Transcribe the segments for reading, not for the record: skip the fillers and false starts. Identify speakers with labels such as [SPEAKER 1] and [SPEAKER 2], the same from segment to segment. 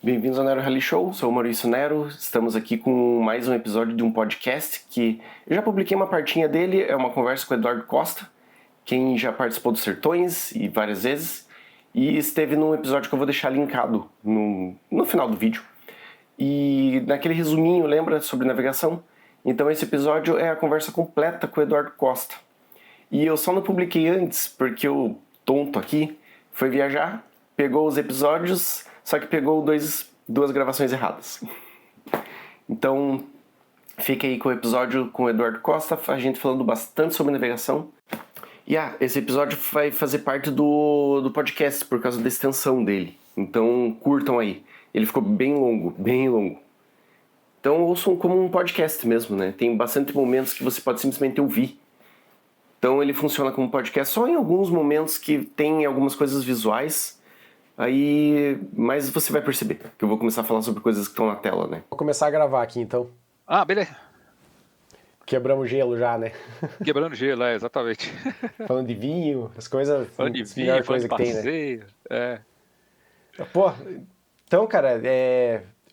[SPEAKER 1] Bem-vindos ao Nero Rally Show, sou o Maurício Nero, estamos aqui com mais um episódio de um podcast que eu já publiquei uma partinha dele, é uma conversa com o Eduardo Costa, quem já participou dos Sertões e várias vezes, e esteve num episódio que eu vou deixar linkado no final do vídeo. E naquele resuminho, lembra, sobre navegação? Então esse episódio é a conversa completa com o Eduardo Costa. E eu só não publiquei antes porque o tonto aqui foi viajar, pegou os episódios, só que pegou duas gravações erradas. Então, fique aí com o episódio com o Eduardo Costa, a gente falando bastante sobre navegação. E esse episódio vai fazer parte do podcast por causa da extensão dele. Então, curtam aí. Ele ficou bem longo, bem longo. Então, ouçam como um podcast mesmo, né? Tem bastante momentos que você pode simplesmente ouvir. Então, ele funciona como podcast só em alguns momentos que tem algumas coisas visuais. Mas você vai perceber que eu vou começar a falar sobre coisas que estão na tela, né?
[SPEAKER 2] Vou começar a gravar aqui, então.
[SPEAKER 3] Beleza.
[SPEAKER 2] Quebramos o gelo já, né?
[SPEAKER 3] Quebrando gelo, exatamente.
[SPEAKER 2] Falando de vinho, as coisas...
[SPEAKER 3] Falando de vinho,
[SPEAKER 2] melhor
[SPEAKER 3] falando
[SPEAKER 2] coisa
[SPEAKER 3] de
[SPEAKER 2] que
[SPEAKER 3] passeio,
[SPEAKER 2] tem, né? Pô, então, cara,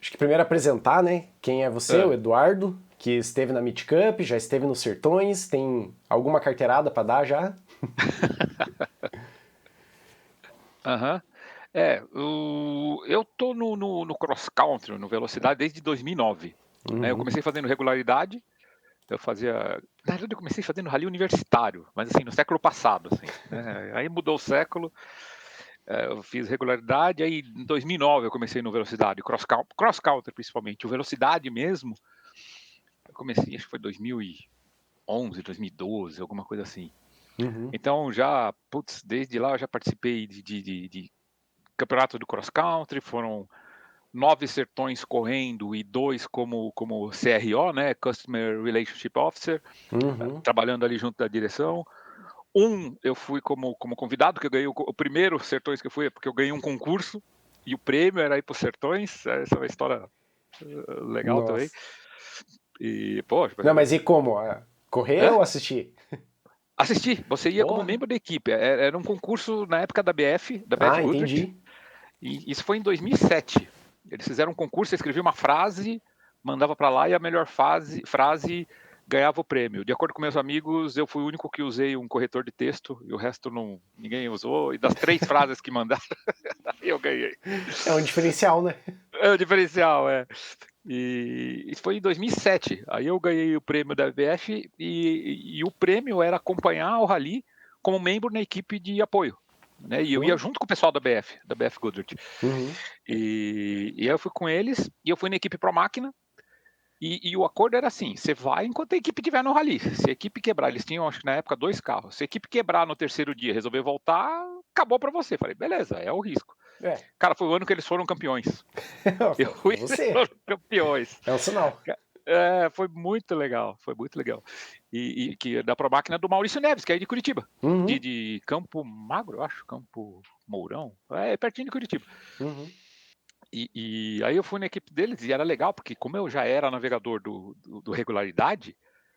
[SPEAKER 2] acho que primeiro apresentar, né? Quem é você, o Eduardo, que esteve na Meet Cup, já esteve nos Sertões, tem alguma carteirada pra dar já?
[SPEAKER 3] Aham. Eu tô no cross country, no velocidade, desde 2009. Né? Eu comecei fazendo regularidade, na verdade eu comecei fazendo rally universitário, mas assim, no século passado, assim, né? Aí mudou o século, eu fiz regularidade, aí em 2009 eu comecei no velocidade, cross country principalmente, o velocidade mesmo, eu comecei, acho que foi 2011, 2012, alguma coisa assim. Então desde lá eu já participei de campeonato do cross country, foram 9 sertões correndo e 2 como CRO, né, Customer Relationship Officer, trabalhando ali junto da direção. Eu fui como convidado, que eu ganhei o primeiro sertões que eu fui, porque eu ganhei um concurso e o prêmio era ir para os sertões. Essa é uma história legal. Nossa. Também. E, poxa,
[SPEAKER 2] não, mas e como? Correr ou assistir?
[SPEAKER 3] Assistir. Você ia como membro da equipe. Era um concurso na época da BF Goodrich.
[SPEAKER 2] Entendi.
[SPEAKER 3] E isso foi em 2007. Eles fizeram um concurso, você escrevia uma frase, mandava para lá e a melhor frase ganhava o prêmio. De acordo com meus amigos, eu fui o único que usei um corretor de texto e o resto ninguém usou. E das 3 frases que mandaram, eu ganhei.
[SPEAKER 2] É um diferencial, né?
[SPEAKER 3] É um diferencial, E isso foi em 2007. Aí eu ganhei o prêmio da BF e o prêmio era acompanhar o rally como membro na equipe de apoio. Né? E eu ia junto com o pessoal da BF Goodrich. E eu fui com eles, e eu fui na equipe Pro Máquina, e o acordo era assim, você vai enquanto a equipe estiver no rally. Se a equipe quebrar, eles tinham, acho que na época, 2 carros. Se a equipe quebrar no terceiro dia, resolver voltar, acabou para você. Falei, beleza, é o risco. Cara, foi o ano que eles foram campeões. Eles foram campeões.
[SPEAKER 2] É um sinal.
[SPEAKER 3] Foi muito legal, E que da Pro Máquina do Maurício Neves, que é de Curitiba. De Campo Magro, eu acho, Campo Mourão. É pertinho de Curitiba. E aí eu fui na equipe deles e era legal, porque como eu já era navegador do regularidade,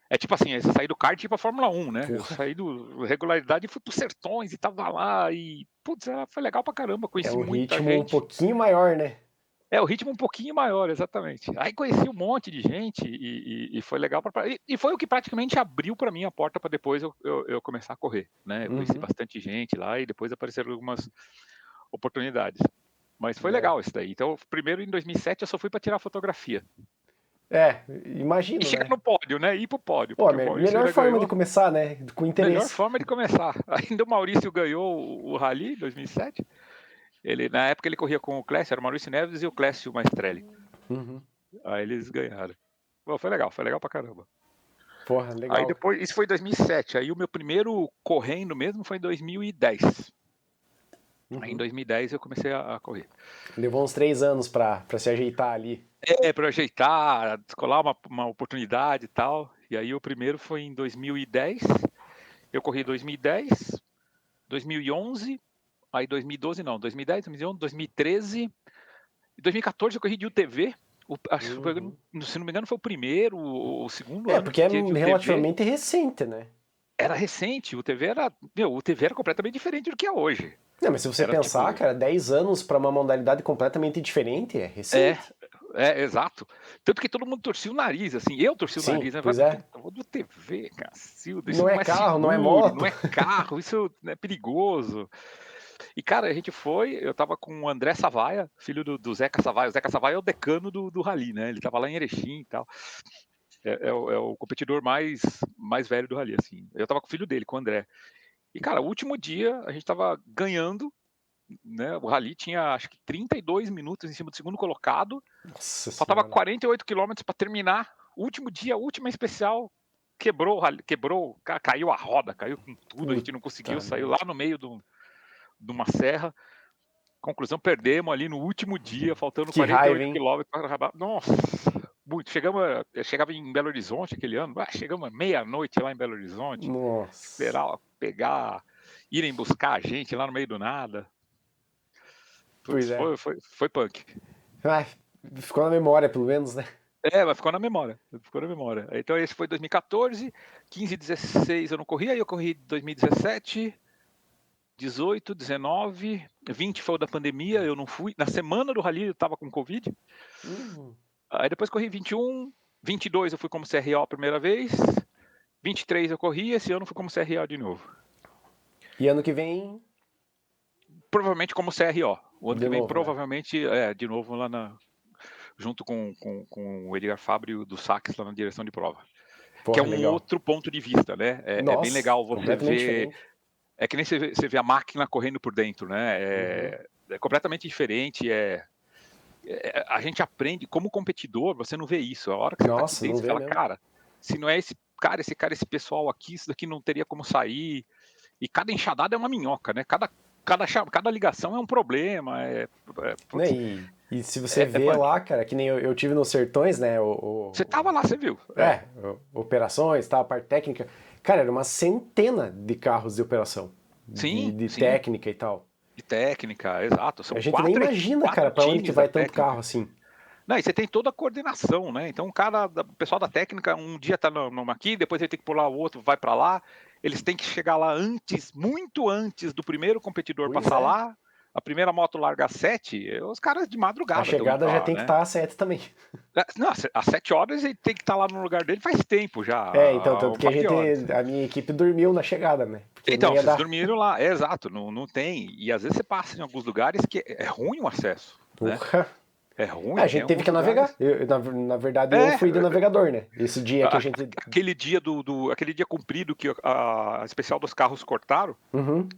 [SPEAKER 3] é tipo assim, você sair do kart e ir pra Fórmula 1, né? Eu saí do regularidade e fui pros Sertões e tava lá e, foi legal pra caramba, conheci muita gente.
[SPEAKER 2] É um ritmo um pouquinho maior, né?
[SPEAKER 3] O ritmo um pouquinho maior, exatamente. Aí conheci um monte de gente e foi legal. E foi o que praticamente abriu para mim a porta para depois eu começar a correr, né? Eu conheci bastante gente lá e depois apareceram algumas oportunidades. Mas foi legal isso daí. Então, primeiro em 2007 eu só fui para tirar fotografia.
[SPEAKER 2] Imagino,
[SPEAKER 3] e chegar no pódio, né? Ir pro pódio.
[SPEAKER 2] Pô, melhor forma de começar, né? Com interesse.
[SPEAKER 3] Melhor forma de começar. Ainda o Maurício ganhou o Rally 2007. Na época ele corria com o Clécio, era o Maurício Neves e o Clécio Maestrelli. Aí eles ganharam. Bom, foi legal pra caramba.
[SPEAKER 2] Porra, legal.
[SPEAKER 3] Aí depois, isso foi em 2007. Aí o meu primeiro correndo mesmo foi em 2010. Aí em 2010 eu comecei a correr.
[SPEAKER 2] Levou uns 3 anos pra se ajeitar ali.
[SPEAKER 3] Pra ajeitar, descolar uma oportunidade e tal. E aí o primeiro foi em 2010. Eu corri 2010, 2011, aí 2012 não, 2010, 2011, 2013. Em 2014 eu corri de UTV. Se não me engano foi o primeiro ou o segundo ano.
[SPEAKER 2] Porque é relativamente recente, né?
[SPEAKER 3] era recente, o TV era completamente diferente do que é hoje.
[SPEAKER 2] Não, mas se você pensar, cara, 10 anos pra uma modalidade completamente diferente, é recente.
[SPEAKER 3] Exato. Tanto que todo mundo torcia o nariz, assim. Eu torci o
[SPEAKER 2] Sim,
[SPEAKER 3] nariz, né?
[SPEAKER 2] pois é.
[SPEAKER 3] Puta, vou do TV, Cacilda, isso
[SPEAKER 2] Não é
[SPEAKER 3] não é
[SPEAKER 2] carro, não é
[SPEAKER 3] seguro,
[SPEAKER 2] moto.
[SPEAKER 3] não é carro, isso é perigoso. E, cara, a gente eu tava com o André Savaia, filho do Zeca Savaia. O Zeca Savaia é o decano do rally, né? Ele tava lá em Erechim e tal. É o competidor mais velho do rally, assim. Eu tava com o filho dele, com o André. E, cara, o último dia, a gente tava ganhando, né? O rally tinha, acho que 32 minutos em cima do segundo colocado.
[SPEAKER 2] Nossa
[SPEAKER 3] Faltava
[SPEAKER 2] senhora.
[SPEAKER 3] 48 quilômetros para terminar. Último dia, última especial. Quebrou, caiu a roda, caiu com tudo. A gente não conseguiu, saiu lá no meio de uma serra. Conclusão, perdemos ali no último dia, faltando
[SPEAKER 2] Que raiva,
[SPEAKER 3] 48
[SPEAKER 2] hein?
[SPEAKER 3] quilômetros para acabar. Nossa, muito. Chegava em Belo Horizonte aquele ano. Chegamos meia-noite lá em Belo Horizonte.
[SPEAKER 2] Nossa.
[SPEAKER 3] Esperar, irem buscar a gente lá no meio do nada.
[SPEAKER 2] Pois
[SPEAKER 3] Putz,
[SPEAKER 2] é.
[SPEAKER 3] foi punk.
[SPEAKER 2] Ah, ficou na memória, pelo menos, né?
[SPEAKER 3] Mas ficou na memória. Então esse foi 2014, 15, 16 eu não corri, aí eu corri 2017, 18, 19, 20 foi o da pandemia, eu não fui. Na semana do rally eu tava com Covid. Aí depois corri 21, 22 eu fui como CRO a primeira vez, 23 eu corri, esse ano eu fui como CRO de novo.
[SPEAKER 2] E ano que vem,
[SPEAKER 3] Provavelmente como CRO. O ano
[SPEAKER 2] de
[SPEAKER 3] que vem
[SPEAKER 2] novo, né?
[SPEAKER 3] provavelmente, de novo lá junto com o Edgar Fábio do Sax lá na direção de prova. Que
[SPEAKER 2] Porra,
[SPEAKER 3] é um
[SPEAKER 2] legal.
[SPEAKER 3] outro ponto de vista, né? É bem
[SPEAKER 2] Nossa,
[SPEAKER 3] legal você
[SPEAKER 2] completamente
[SPEAKER 3] ver.
[SPEAKER 2] diferente.
[SPEAKER 3] É que nem você vê a máquina correndo por dentro, né? É completamente diferente. A gente aprende, como competidor, você não vê isso. A hora que você tá aqui
[SPEAKER 2] Nossa,
[SPEAKER 3] dentro,
[SPEAKER 2] não
[SPEAKER 3] você
[SPEAKER 2] vê
[SPEAKER 3] fala,
[SPEAKER 2] mesmo.
[SPEAKER 3] cara, se não é esse pessoal aqui, isso daqui não teria como sair. E cada enxadada é uma minhoca, né? Cada ligação é um problema.
[SPEAKER 2] Né? E se você vê
[SPEAKER 3] punk.
[SPEAKER 2] lá, cara, que nem eu tive nos Sertões, né?
[SPEAKER 3] Você tava lá, você viu?
[SPEAKER 2] Operações, tal, a parte técnica. Cara, era uma centena de carros de operação.
[SPEAKER 3] Sim,
[SPEAKER 2] De
[SPEAKER 3] sim.
[SPEAKER 2] técnica e tal.
[SPEAKER 3] De técnica, exato. São
[SPEAKER 2] A gente nem imagina, cara, pra onde que
[SPEAKER 3] times da
[SPEAKER 2] vai tanto
[SPEAKER 3] técnica.
[SPEAKER 2] carro assim.
[SPEAKER 3] Não, e você tem toda a coordenação, né? Então o pessoal da técnica, um dia tá numa aqui, depois ele tem que pular o outro, vai para lá. Eles têm que chegar lá antes, muito antes do primeiro competidor
[SPEAKER 2] Pois
[SPEAKER 3] passar
[SPEAKER 2] é.
[SPEAKER 3] lá. A primeira moto larga às 7, os caras de
[SPEAKER 2] A
[SPEAKER 3] madrugada estão indo
[SPEAKER 2] chegada
[SPEAKER 3] pra
[SPEAKER 2] já
[SPEAKER 3] lá,
[SPEAKER 2] tem que
[SPEAKER 3] né?
[SPEAKER 2] estar às 7 também.
[SPEAKER 3] Não, às 7 horas ele tem que estar lá no lugar dele faz tempo já,
[SPEAKER 2] Então,
[SPEAKER 3] há
[SPEAKER 2] tanto
[SPEAKER 3] um
[SPEAKER 2] que
[SPEAKER 3] par de horas.
[SPEAKER 2] a minha equipe dormiu na chegada, né? Porque não
[SPEAKER 3] Então,
[SPEAKER 2] ia
[SPEAKER 3] vocês
[SPEAKER 2] dar.
[SPEAKER 3] dormiram lá, exato, não tem. E às vezes você passa em alguns lugares que é ruim o acesso, né?
[SPEAKER 2] Porra.
[SPEAKER 3] É
[SPEAKER 2] A
[SPEAKER 3] ruim, tem
[SPEAKER 2] gente teve
[SPEAKER 3] alguns
[SPEAKER 2] que navegar.
[SPEAKER 3] lugares.
[SPEAKER 2] Na verdade, eu
[SPEAKER 3] É,
[SPEAKER 2] fui de navegador, né? Esse dia que a gente.
[SPEAKER 3] aquele dia aquele dia comprido que a especial dos carros cortaram,
[SPEAKER 2] Uhum.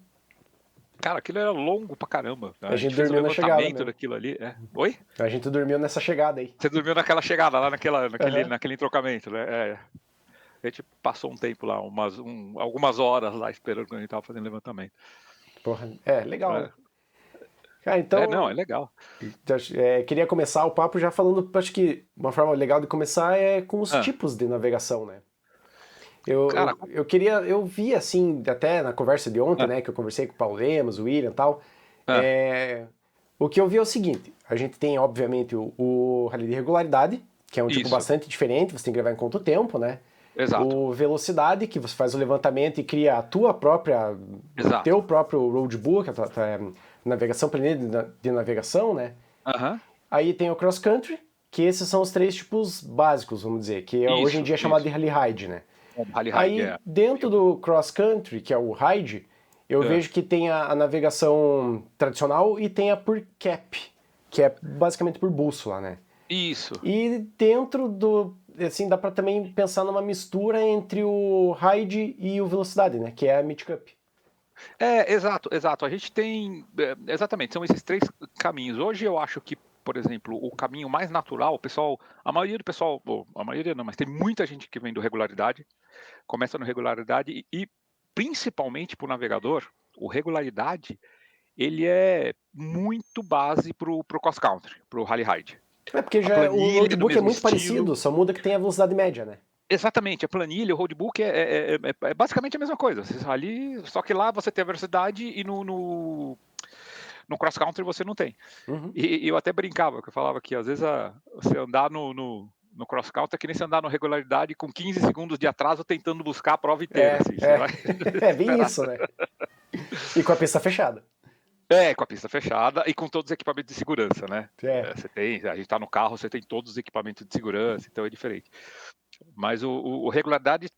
[SPEAKER 3] cara, aquilo era longo pra caramba. Né?
[SPEAKER 2] A
[SPEAKER 3] A
[SPEAKER 2] gente
[SPEAKER 3] gente fez o
[SPEAKER 2] dormiu na chegada
[SPEAKER 3] levantamento
[SPEAKER 2] mesmo.
[SPEAKER 3] daquilo ali. Oi?
[SPEAKER 2] A gente dormiu nessa chegada aí.
[SPEAKER 3] Você dormiu naquela chegada, lá
[SPEAKER 2] Aham.
[SPEAKER 3] naquele entrocamento, né? A gente passou um tempo lá, algumas horas lá esperando quando a gente tava fazendo levantamento.
[SPEAKER 2] Porra, legal, né?
[SPEAKER 3] É,
[SPEAKER 2] Cara,
[SPEAKER 3] não, é
[SPEAKER 2] então,
[SPEAKER 3] legal.
[SPEAKER 2] queria começar o papo já falando, acho que uma forma legal de começar é com os
[SPEAKER 3] Ah,
[SPEAKER 2] tipos de navegação, né?
[SPEAKER 3] cara,
[SPEAKER 2] Eu vi assim, até na conversa de ontem,
[SPEAKER 3] ah,
[SPEAKER 2] né, que eu conversei com o Paulo Lemos, o William e tal,
[SPEAKER 3] ah,
[SPEAKER 2] o que eu vi é o seguinte, a gente tem, obviamente, o rally de regularidade, que é um tipo
[SPEAKER 3] isso,
[SPEAKER 2] bastante diferente, você tem que levar em conta o tempo, né?
[SPEAKER 3] exato,
[SPEAKER 2] O velocidade, que você faz o levantamento e cria o teu
[SPEAKER 3] exato.
[SPEAKER 2] próprio roadbook, a navegação, planilha de navegação, né?
[SPEAKER 3] Aham,
[SPEAKER 2] Aí tem o cross country, que esses são os três tipos básicos, vamos dizer, que hoje em dia é chamado de
[SPEAKER 3] isso.
[SPEAKER 2] rally ride, né?
[SPEAKER 3] Rally Ride,
[SPEAKER 2] Aí dentro do cross country, que é o ride, eu
[SPEAKER 3] É.
[SPEAKER 2] vejo que tem a navegação tradicional e tem a por cap, que é basicamente por bússola, né?
[SPEAKER 3] Isso.
[SPEAKER 2] E dentro assim, dá pra também pensar numa mistura entre o ride e o velocidade, né? Que é a mid cup.
[SPEAKER 3] Exato. A gente tem. Exatamente, são esses três caminhos. Hoje eu acho que, por exemplo, o caminho mais natural, o pessoal. A maioria do pessoal. A maioria não, mas tem muita gente que vem do regularidade, começa no regularidade e principalmente para o navegador, o regularidade, ele é muito base para o cross country, para o rally ride.
[SPEAKER 2] É porque
[SPEAKER 3] A
[SPEAKER 2] o
[SPEAKER 3] planilha é do
[SPEAKER 2] roadbook é
[SPEAKER 3] mesmo
[SPEAKER 2] muito
[SPEAKER 3] estilo.
[SPEAKER 2] parecido, só muda que tem a velocidade média, né?
[SPEAKER 3] Exatamente, a planilha, o roadbook é basicamente a mesma coisa. Ali, só que lá você tem a velocidade e no cross country você não tem.
[SPEAKER 2] Uhum.
[SPEAKER 3] E eu até brincava, que eu falava que às vezes você andar no No cross country é que nem você andar no regularidade com 15 segundos de atraso tentando buscar a prova inteira. Assim, você vai
[SPEAKER 2] é bem isso, né? E com a pista fechada.
[SPEAKER 3] Com a pista fechada e com todos os equipamentos de segurança, né? A gente tá no carro, você tem todos os equipamentos de segurança, então é diferente. Mas o regularidade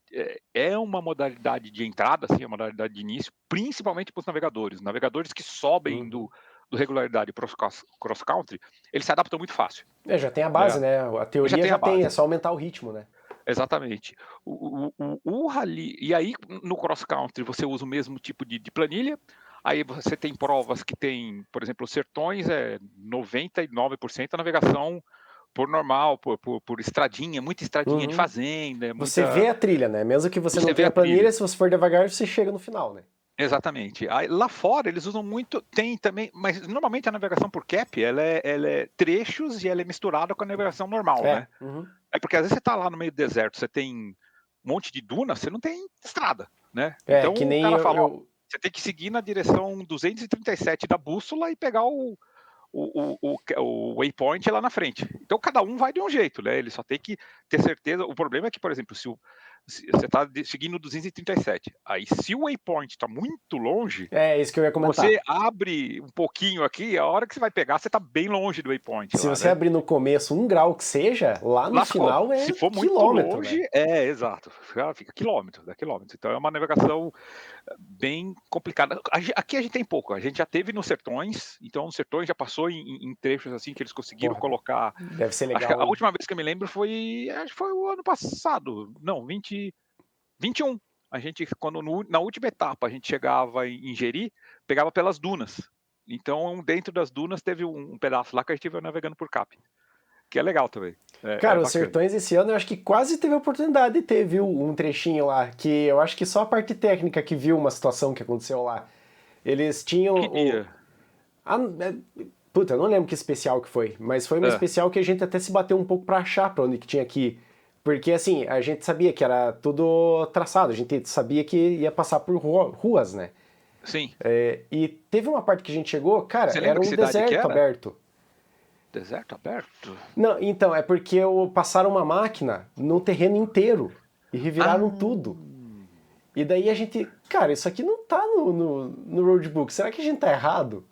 [SPEAKER 3] é uma modalidade de entrada, assim, uma modalidade de início, principalmente para os navegadores. Navegadores que sobem do regularidade para o cross-country, eles se adaptam muito fácil.
[SPEAKER 2] Já tem a base, né? A teoria já tem, é só aumentar o ritmo, né?
[SPEAKER 3] Exatamente. O rally, e aí no cross-country você usa o mesmo tipo de planilha, aí você tem provas que tem, por exemplo, os sertões 99% a navegação por normal, por estradinha, muita estradinha de fazenda.
[SPEAKER 2] Você vê a trilha, né? Mesmo que você não tenha a planilha, se você for devagar, você chega no final, né?
[SPEAKER 3] Exatamente. Aí, lá fora eles usam muito, tem também, mas normalmente a navegação por cap, ela é trechos e ela é misturada com a navegação normal, né? É porque às vezes você está lá no meio do deserto, você tem um monte de duna, você não tem estrada, né? Então
[SPEAKER 2] que nem
[SPEAKER 3] o cara fala, você tem que seguir na direção 237 da bússola e pegar o waypoint lá na frente. Então cada um vai de um jeito, né? Ele só tem que ter certeza. O problema é que, por exemplo, se você está seguindo 237, aí se o waypoint está muito longe,
[SPEAKER 2] isso que eu ia comentar.
[SPEAKER 3] Você abre um pouquinho aqui, a hora que você vai pegar, você está bem longe do waypoint.
[SPEAKER 2] Se você abrir no começo 1 grau que seja, lá no final
[SPEAKER 3] se for muito
[SPEAKER 2] quilômetro,
[SPEAKER 3] longe,
[SPEAKER 2] né?
[SPEAKER 3] Exato. Fica quilômetro, dá quilômetro. Então é uma navegação bem complicada. Aqui a gente tem pouco. A gente já teve nos sertões, então os sertões já passou em trechos assim que eles conseguiram colocar.
[SPEAKER 2] Deve ser legal.
[SPEAKER 3] Acho que a última vez que eu me lembro foi o ano passado. Não, 21. A gente, na última etapa, a gente chegava em Jeri, pegava pelas dunas. Então, dentro das dunas, teve um pedaço lá que a gente vai navegando por cap. Que é legal também.
[SPEAKER 2] Cara, os Sertões esse ano eu acho que quase teve a oportunidade de ter, viu, um trechinho lá, que eu acho que só a parte técnica que viu uma situação que aconteceu lá. Eles tinham... Puta, eu não lembro que especial que foi, mas foi uma especial que a gente até se bateu um pouco pra achar pra onde que tinha que ir. Porque, assim, a gente sabia que era tudo traçado, a gente sabia que ia passar por ruas, né?
[SPEAKER 3] Sim.
[SPEAKER 2] E teve uma parte que a gente chegou, cara, era um deserto aberto.
[SPEAKER 3] Deserto aberto?
[SPEAKER 2] Não, então, é porque passaram uma máquina no terreno inteiro e reviraram tudo. E daí a gente, cara, isso aqui não tá no roadbook, será que a gente tá errado?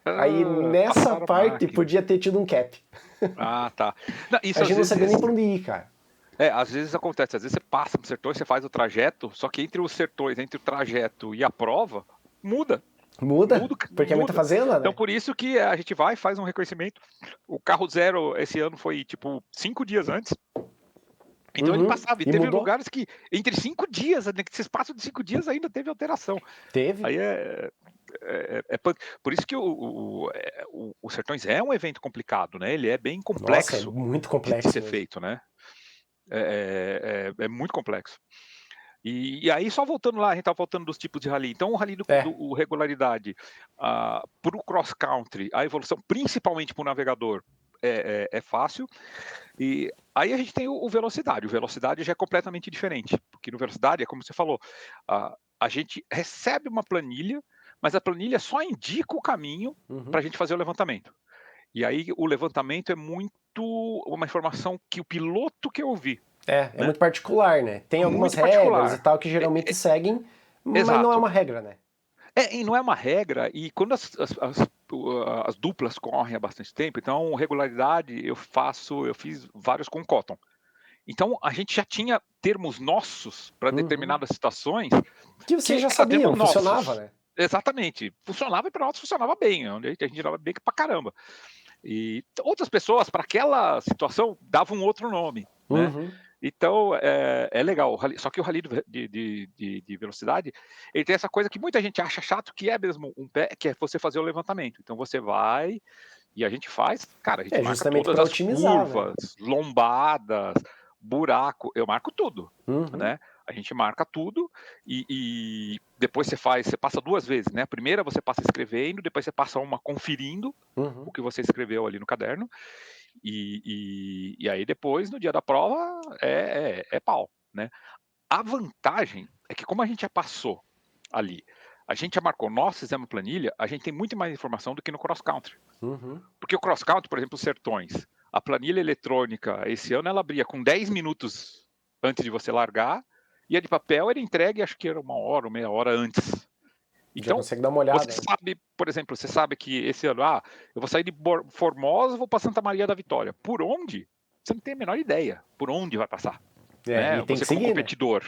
[SPEAKER 2] Aí nessa parte podia ter tido um cap.
[SPEAKER 3] Tá. Não,
[SPEAKER 2] a gente não sabia nem pra onde ir, cara.
[SPEAKER 3] Às vezes acontece, às vezes você passa pro sertões, você faz o trajeto, só que entre os sertões, entre o trajeto e a prova, muda.
[SPEAKER 2] Porque é muita fazenda, né?
[SPEAKER 3] Então por isso que a gente vai, faz um reconhecimento. O carro zero esse ano foi tipo 5 dias antes. Então ele passava, e teve lugares que entre 5 dias, nesse espaço de 5 dias ainda teve alteração.
[SPEAKER 2] Teve.
[SPEAKER 3] Aí por isso que o Sertões é um evento complicado, né? Ele é bem complexo.
[SPEAKER 2] Nossa, é muito complexo
[SPEAKER 3] de ser feito, né? É muito complexo. E aí, só voltando lá, a gente estava voltando dos tipos de rally. Então, o rally do regularidade, para o cross-country, a evolução, principalmente para o navegador, é fácil. E aí a gente tem o velocidade. O velocidade já é completamente diferente, porque no velocidade, é como você falou, a gente recebe uma planilha, mas a planilha só indica o caminho para a gente fazer o levantamento. E aí o levantamento é muito uma informação que o piloto quer ouvir.
[SPEAKER 2] É muito particular, né? Tem algumas regras e tal que geralmente seguem, mas não é uma regra, né?
[SPEAKER 3] E não é uma regra, e quando as duplas correm há bastante tempo, então regularidade eu fiz vários com Cotton. Então a gente já tinha termos nossos para determinadas situações.
[SPEAKER 2] Que vocês já sabiam, funcionava, né?
[SPEAKER 3] Exatamente. Funcionava e para nós funcionava bem, onde a gente dava bem pra caramba. E outras pessoas, para aquela situação, davam um outro nome, né? Então, é legal. Só que o rally de velocidade, ele tem essa coisa que muita gente acha chato, que é mesmo que é você fazer o levantamento. Então, você vai e a gente faz, cara, a gente marca todas as curvas, né? Lombadas, buraco, eu marco tudo, né? A gente marca tudo e depois você passa 2 vezes, né? A primeira você passa escrevendo, depois você passa uma conferindo o que você escreveu ali no caderno. E aí depois, no dia da prova, é pau, né? A vantagem é que como a gente já passou ali, a gente já marcou, nós fizemos planilha, a gente tem muito mais informação do que no cross-country. Porque o cross-country, por exemplo, os sertões, a planilha eletrônica, esse ano, ela abria com 10 minutos antes de você largar, e a de papel era entregue, acho que era 1 hora ou meia hora antes.
[SPEAKER 2] Já
[SPEAKER 3] Então,
[SPEAKER 2] consegue dar uma olhada.
[SPEAKER 3] você sabe, por exemplo, você sabe que esse ano, eu vou sair de Formosa, vou para Santa Maria da Vitória. Por onde? Você não tem a menor ideia por onde vai passar. Né?
[SPEAKER 2] E tem
[SPEAKER 3] Você
[SPEAKER 2] que seguir,
[SPEAKER 3] como competidor.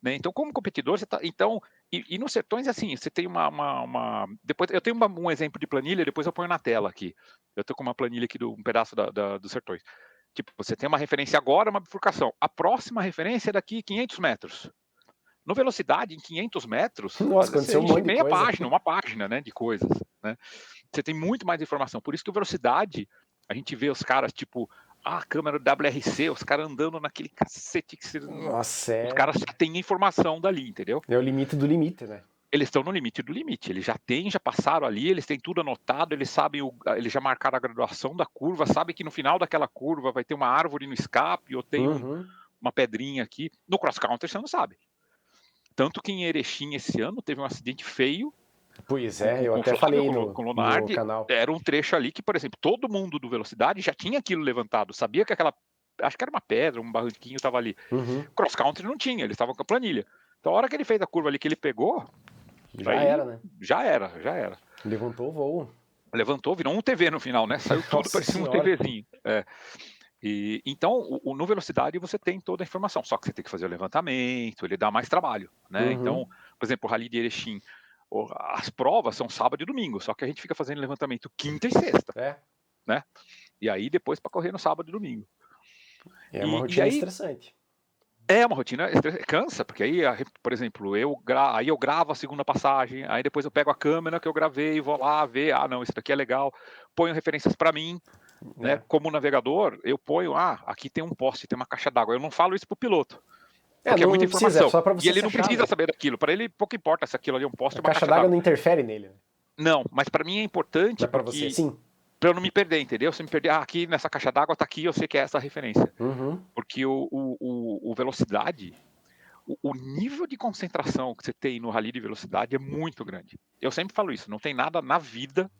[SPEAKER 3] Né? Então, como competidor, você tá. Então, e nos sertões, assim, você tem Depois, eu tenho um exemplo de planilha, depois eu ponho na tela aqui. Eu estou com uma planilha aqui, um pedaço dos sertões. Tipo, você tem uma referência agora, uma bifurcação. A próxima referência é daqui 500 metros. No velocidade, em 500 metros,
[SPEAKER 2] Nossa, aconteceu um monte de coisa.
[SPEAKER 3] uma página, né, de coisas. Né? Você tem muito mais informação. Por isso que o velocidade, a gente vê os caras, tipo, a câmera WRC, os caras andando naquele cacete que você...
[SPEAKER 2] Nossa,
[SPEAKER 3] Os caras já têm informação dali, entendeu?
[SPEAKER 2] É o limite do limite, né?
[SPEAKER 3] Eles estão no limite do limite. Eles já passaram ali, eles têm tudo anotado, eles sabem, eles já marcaram a graduação da curva, sabem que no final daquela curva vai ter uma árvore no escape, ou tem uma pedrinha aqui. No cross-country você não sabe. Tanto que em Erechim esse ano teve um acidente feio.
[SPEAKER 2] Pois é, eu até falei no canal.
[SPEAKER 3] Era um trecho ali que, por exemplo, todo mundo do Velocidade já tinha aquilo levantado. Sabia que acho que era uma pedra, um barranquinho estava ali. Cross Country não tinha, eles estavam com a planilha. Então a hora que ele fez a curva ali que ele pegou...
[SPEAKER 2] era, né?
[SPEAKER 3] Já era.
[SPEAKER 2] Levantou o voo.
[SPEAKER 3] Levantou, virou um TV no final, né? Saiu tudo, parecia um TVzinho. Então, no Velocidade você tem toda a informação, só que você tem que fazer o levantamento, ele dá mais trabalho, né? Então, por exemplo, o Rally de Erechim, as provas são sábado e domingo, só que a gente fica fazendo levantamento quinta e sexta, né? E aí depois para correr no sábado e domingo.
[SPEAKER 2] É uma rotina estressante.
[SPEAKER 3] É uma rotina estressante, cansa, porque aí, por exemplo, eu gravo a segunda passagem, aí depois eu pego a câmera que eu gravei, vou lá ver, não, isso daqui é legal, ponho referências para mim. Né? Como navegador, eu ponho, aqui tem um poste, tem uma caixa d'água. Eu não falo isso pro piloto. Porque é muita informação.
[SPEAKER 2] Só pra você
[SPEAKER 3] e ele não precisa saber daquilo. Para ele, pouco importa se aquilo ali é um poste ou uma
[SPEAKER 2] caixa d'água. Não interfere nele.
[SPEAKER 3] Não, mas para mim é importante.
[SPEAKER 2] Mas para você, sim.
[SPEAKER 3] Para eu não me perder, entendeu? Se eu me perder, aqui nessa caixa d'água tá aqui, eu sei que é essa a referência. Porque o velocidade, o nível de concentração que você tem no rally de velocidade é muito grande. Eu sempre falo isso, não tem nada na vida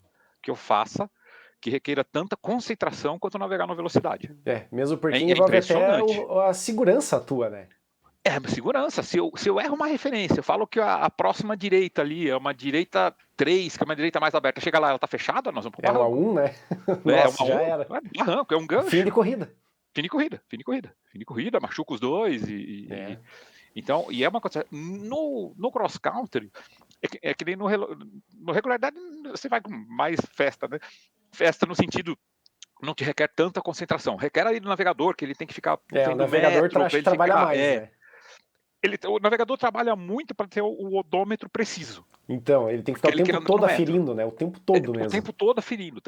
[SPEAKER 3] que eu faça que requeira tanta concentração quanto navegar na velocidade.
[SPEAKER 2] Mesmo porque envolve até a segurança tua, né?
[SPEAKER 3] Segurança. Se eu erro uma referência, eu falo que a próxima direita ali é uma direita 3, que é uma direita mais aberta. Chega lá, ela tá fechada, nós vamos pro barranco.
[SPEAKER 2] É uma 1, né?
[SPEAKER 3] Nossa, já era. É barranco, é um gancho.
[SPEAKER 2] Fim de corrida.
[SPEAKER 3] Fim de corrida, machuca os dois. Então, e é uma coisa... No cross-country, é que nem no regularidade, você vai com mais festa, né? Festa no sentido, não te requer tanta concentração. Requer ali do navegador, que ele tem que ficar...
[SPEAKER 2] o navegador trabalha mais, né?
[SPEAKER 3] O navegador trabalha muito para ter o odômetro preciso.
[SPEAKER 2] Então, ele tem que ficar o tempo todo aferindo, né? O tempo todo mesmo.
[SPEAKER 3] O tempo todo aferindo.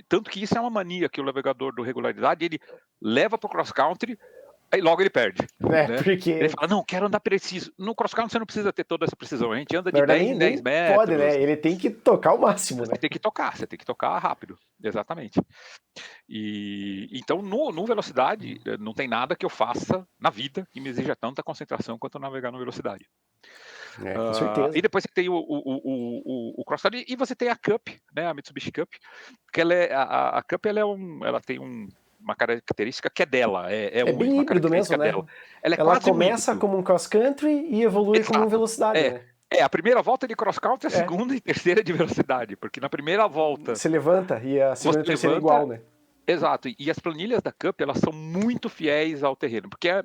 [SPEAKER 3] Tanto que isso é uma mania que o navegador do regularidade, ele leva para o cross-country, aí logo ele perde. Né?
[SPEAKER 2] Porque...
[SPEAKER 3] Ele fala, não, quero andar preciso. No cross-country você não precisa ter toda essa precisão. A gente anda de 10 em 10 metros.
[SPEAKER 2] Pode, né? Ele tem que tocar o máximo, né?
[SPEAKER 3] Você tem que tocar rápido. Exatamente. Então, no velocidade, não tem nada que eu faça na vida que me exija tanta concentração quanto navegar no velocidade.
[SPEAKER 2] Com certeza.
[SPEAKER 3] E depois você tem o cross-country e você tem a Cup, né? A Mitsubishi Cup, que a Cup ela tem uma característica que é dela. É
[SPEAKER 2] bem híbrido mesmo, né? Ela começa como um cross-country e evolui como um velocidade, né?
[SPEAKER 3] A primeira volta é de cross-country, a segunda e terceira é de velocidade, porque na primeira volta...
[SPEAKER 2] Você levanta e a segunda e terceira é igual, né?
[SPEAKER 3] Exato, e as planilhas da Cup, elas são muito fiéis ao terreno, porque é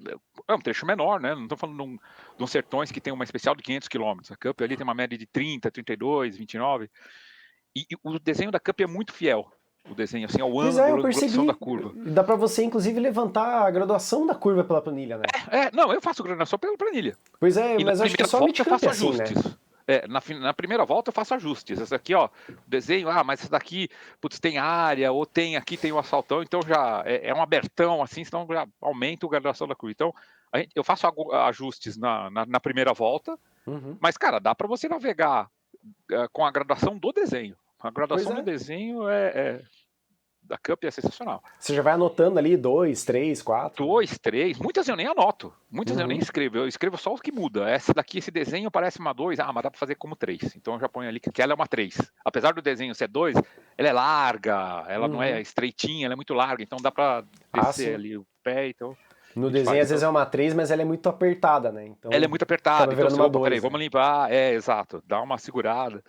[SPEAKER 3] um trecho menor, né? Não estou falando de um sertões que tem uma especial de 500 km. A Cup ali tem uma média de 30, 32, 29, e o desenho da Cup é muito fiel. O desenho, assim, ao ângulo, a graduação da curva.
[SPEAKER 2] Dá pra você, inclusive, levantar a graduação da curva pela planilha, né?
[SPEAKER 3] Não, eu faço graduação pela planilha.
[SPEAKER 2] Pois é, mas acho que é só
[SPEAKER 3] eu faço ajustes.
[SPEAKER 2] Né?
[SPEAKER 3] Na primeira volta eu faço ajustes. Essa aqui, ó, desenho, mas essa daqui, putz, tem área, ou aqui tem o asfaltão, então já é um abertão, assim, senão já aumenta a graduação da curva. Então, eu faço ajustes na primeira volta, mas, cara, dá pra você navegar com a graduação do desenho. A graduação do desenho da Cup é sensacional.
[SPEAKER 2] Você já vai anotando ali 2, 3, 4?
[SPEAKER 3] 2, 3, muitas eu nem anoto, muitas eu nem escrevo, eu escrevo só o que muda. Essa daqui, esse desenho parece uma 2, mas dá para fazer como 3, então eu já ponho ali que ela é uma 3. Apesar do desenho ser 2, ela é larga, ela não é estreitinha, ela é muito larga, então dá para descer ali o pé, então...
[SPEAKER 2] No desenho às vezes é uma 3, mas ela é muito apertada, né? Então,
[SPEAKER 3] ela é muito apertada, então
[SPEAKER 2] uma 2,
[SPEAKER 3] peraí, vamos limpar, exato, dá uma segurada.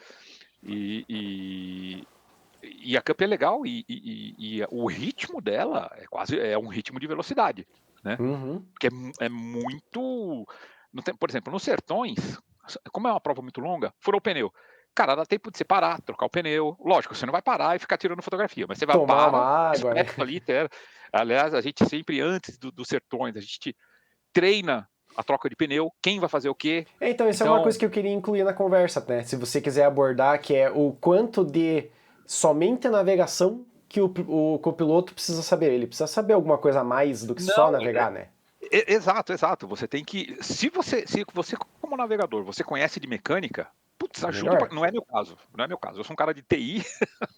[SPEAKER 3] E a Cup é legal e o ritmo dela é um ritmo de velocidade, né? Porque é muito... Por exemplo, nos Sertões, como é uma prova muito longa, furou o pneu. Cara, dá tempo de você parar, trocar o pneu. Lógico, você não vai parar e ficar tirando fotografia, mas você vai
[SPEAKER 2] tomar uma água, né?
[SPEAKER 3] ali, aliás, a gente sempre, antes dos Sertões, a gente treina a troca de pneu, quem vai fazer o quê.
[SPEAKER 2] Então, isso é uma coisa que eu queria incluir na conversa, né? Se você quiser abordar, que é o quanto de somente a navegação que o copiloto precisa saber. Ele precisa saber alguma coisa a mais do que só navegar, né?
[SPEAKER 3] Exato. Você tem que... Se você, como navegador, você conhece de mecânica, putz, ajuda. Não é meu caso. Eu sou um cara de TI,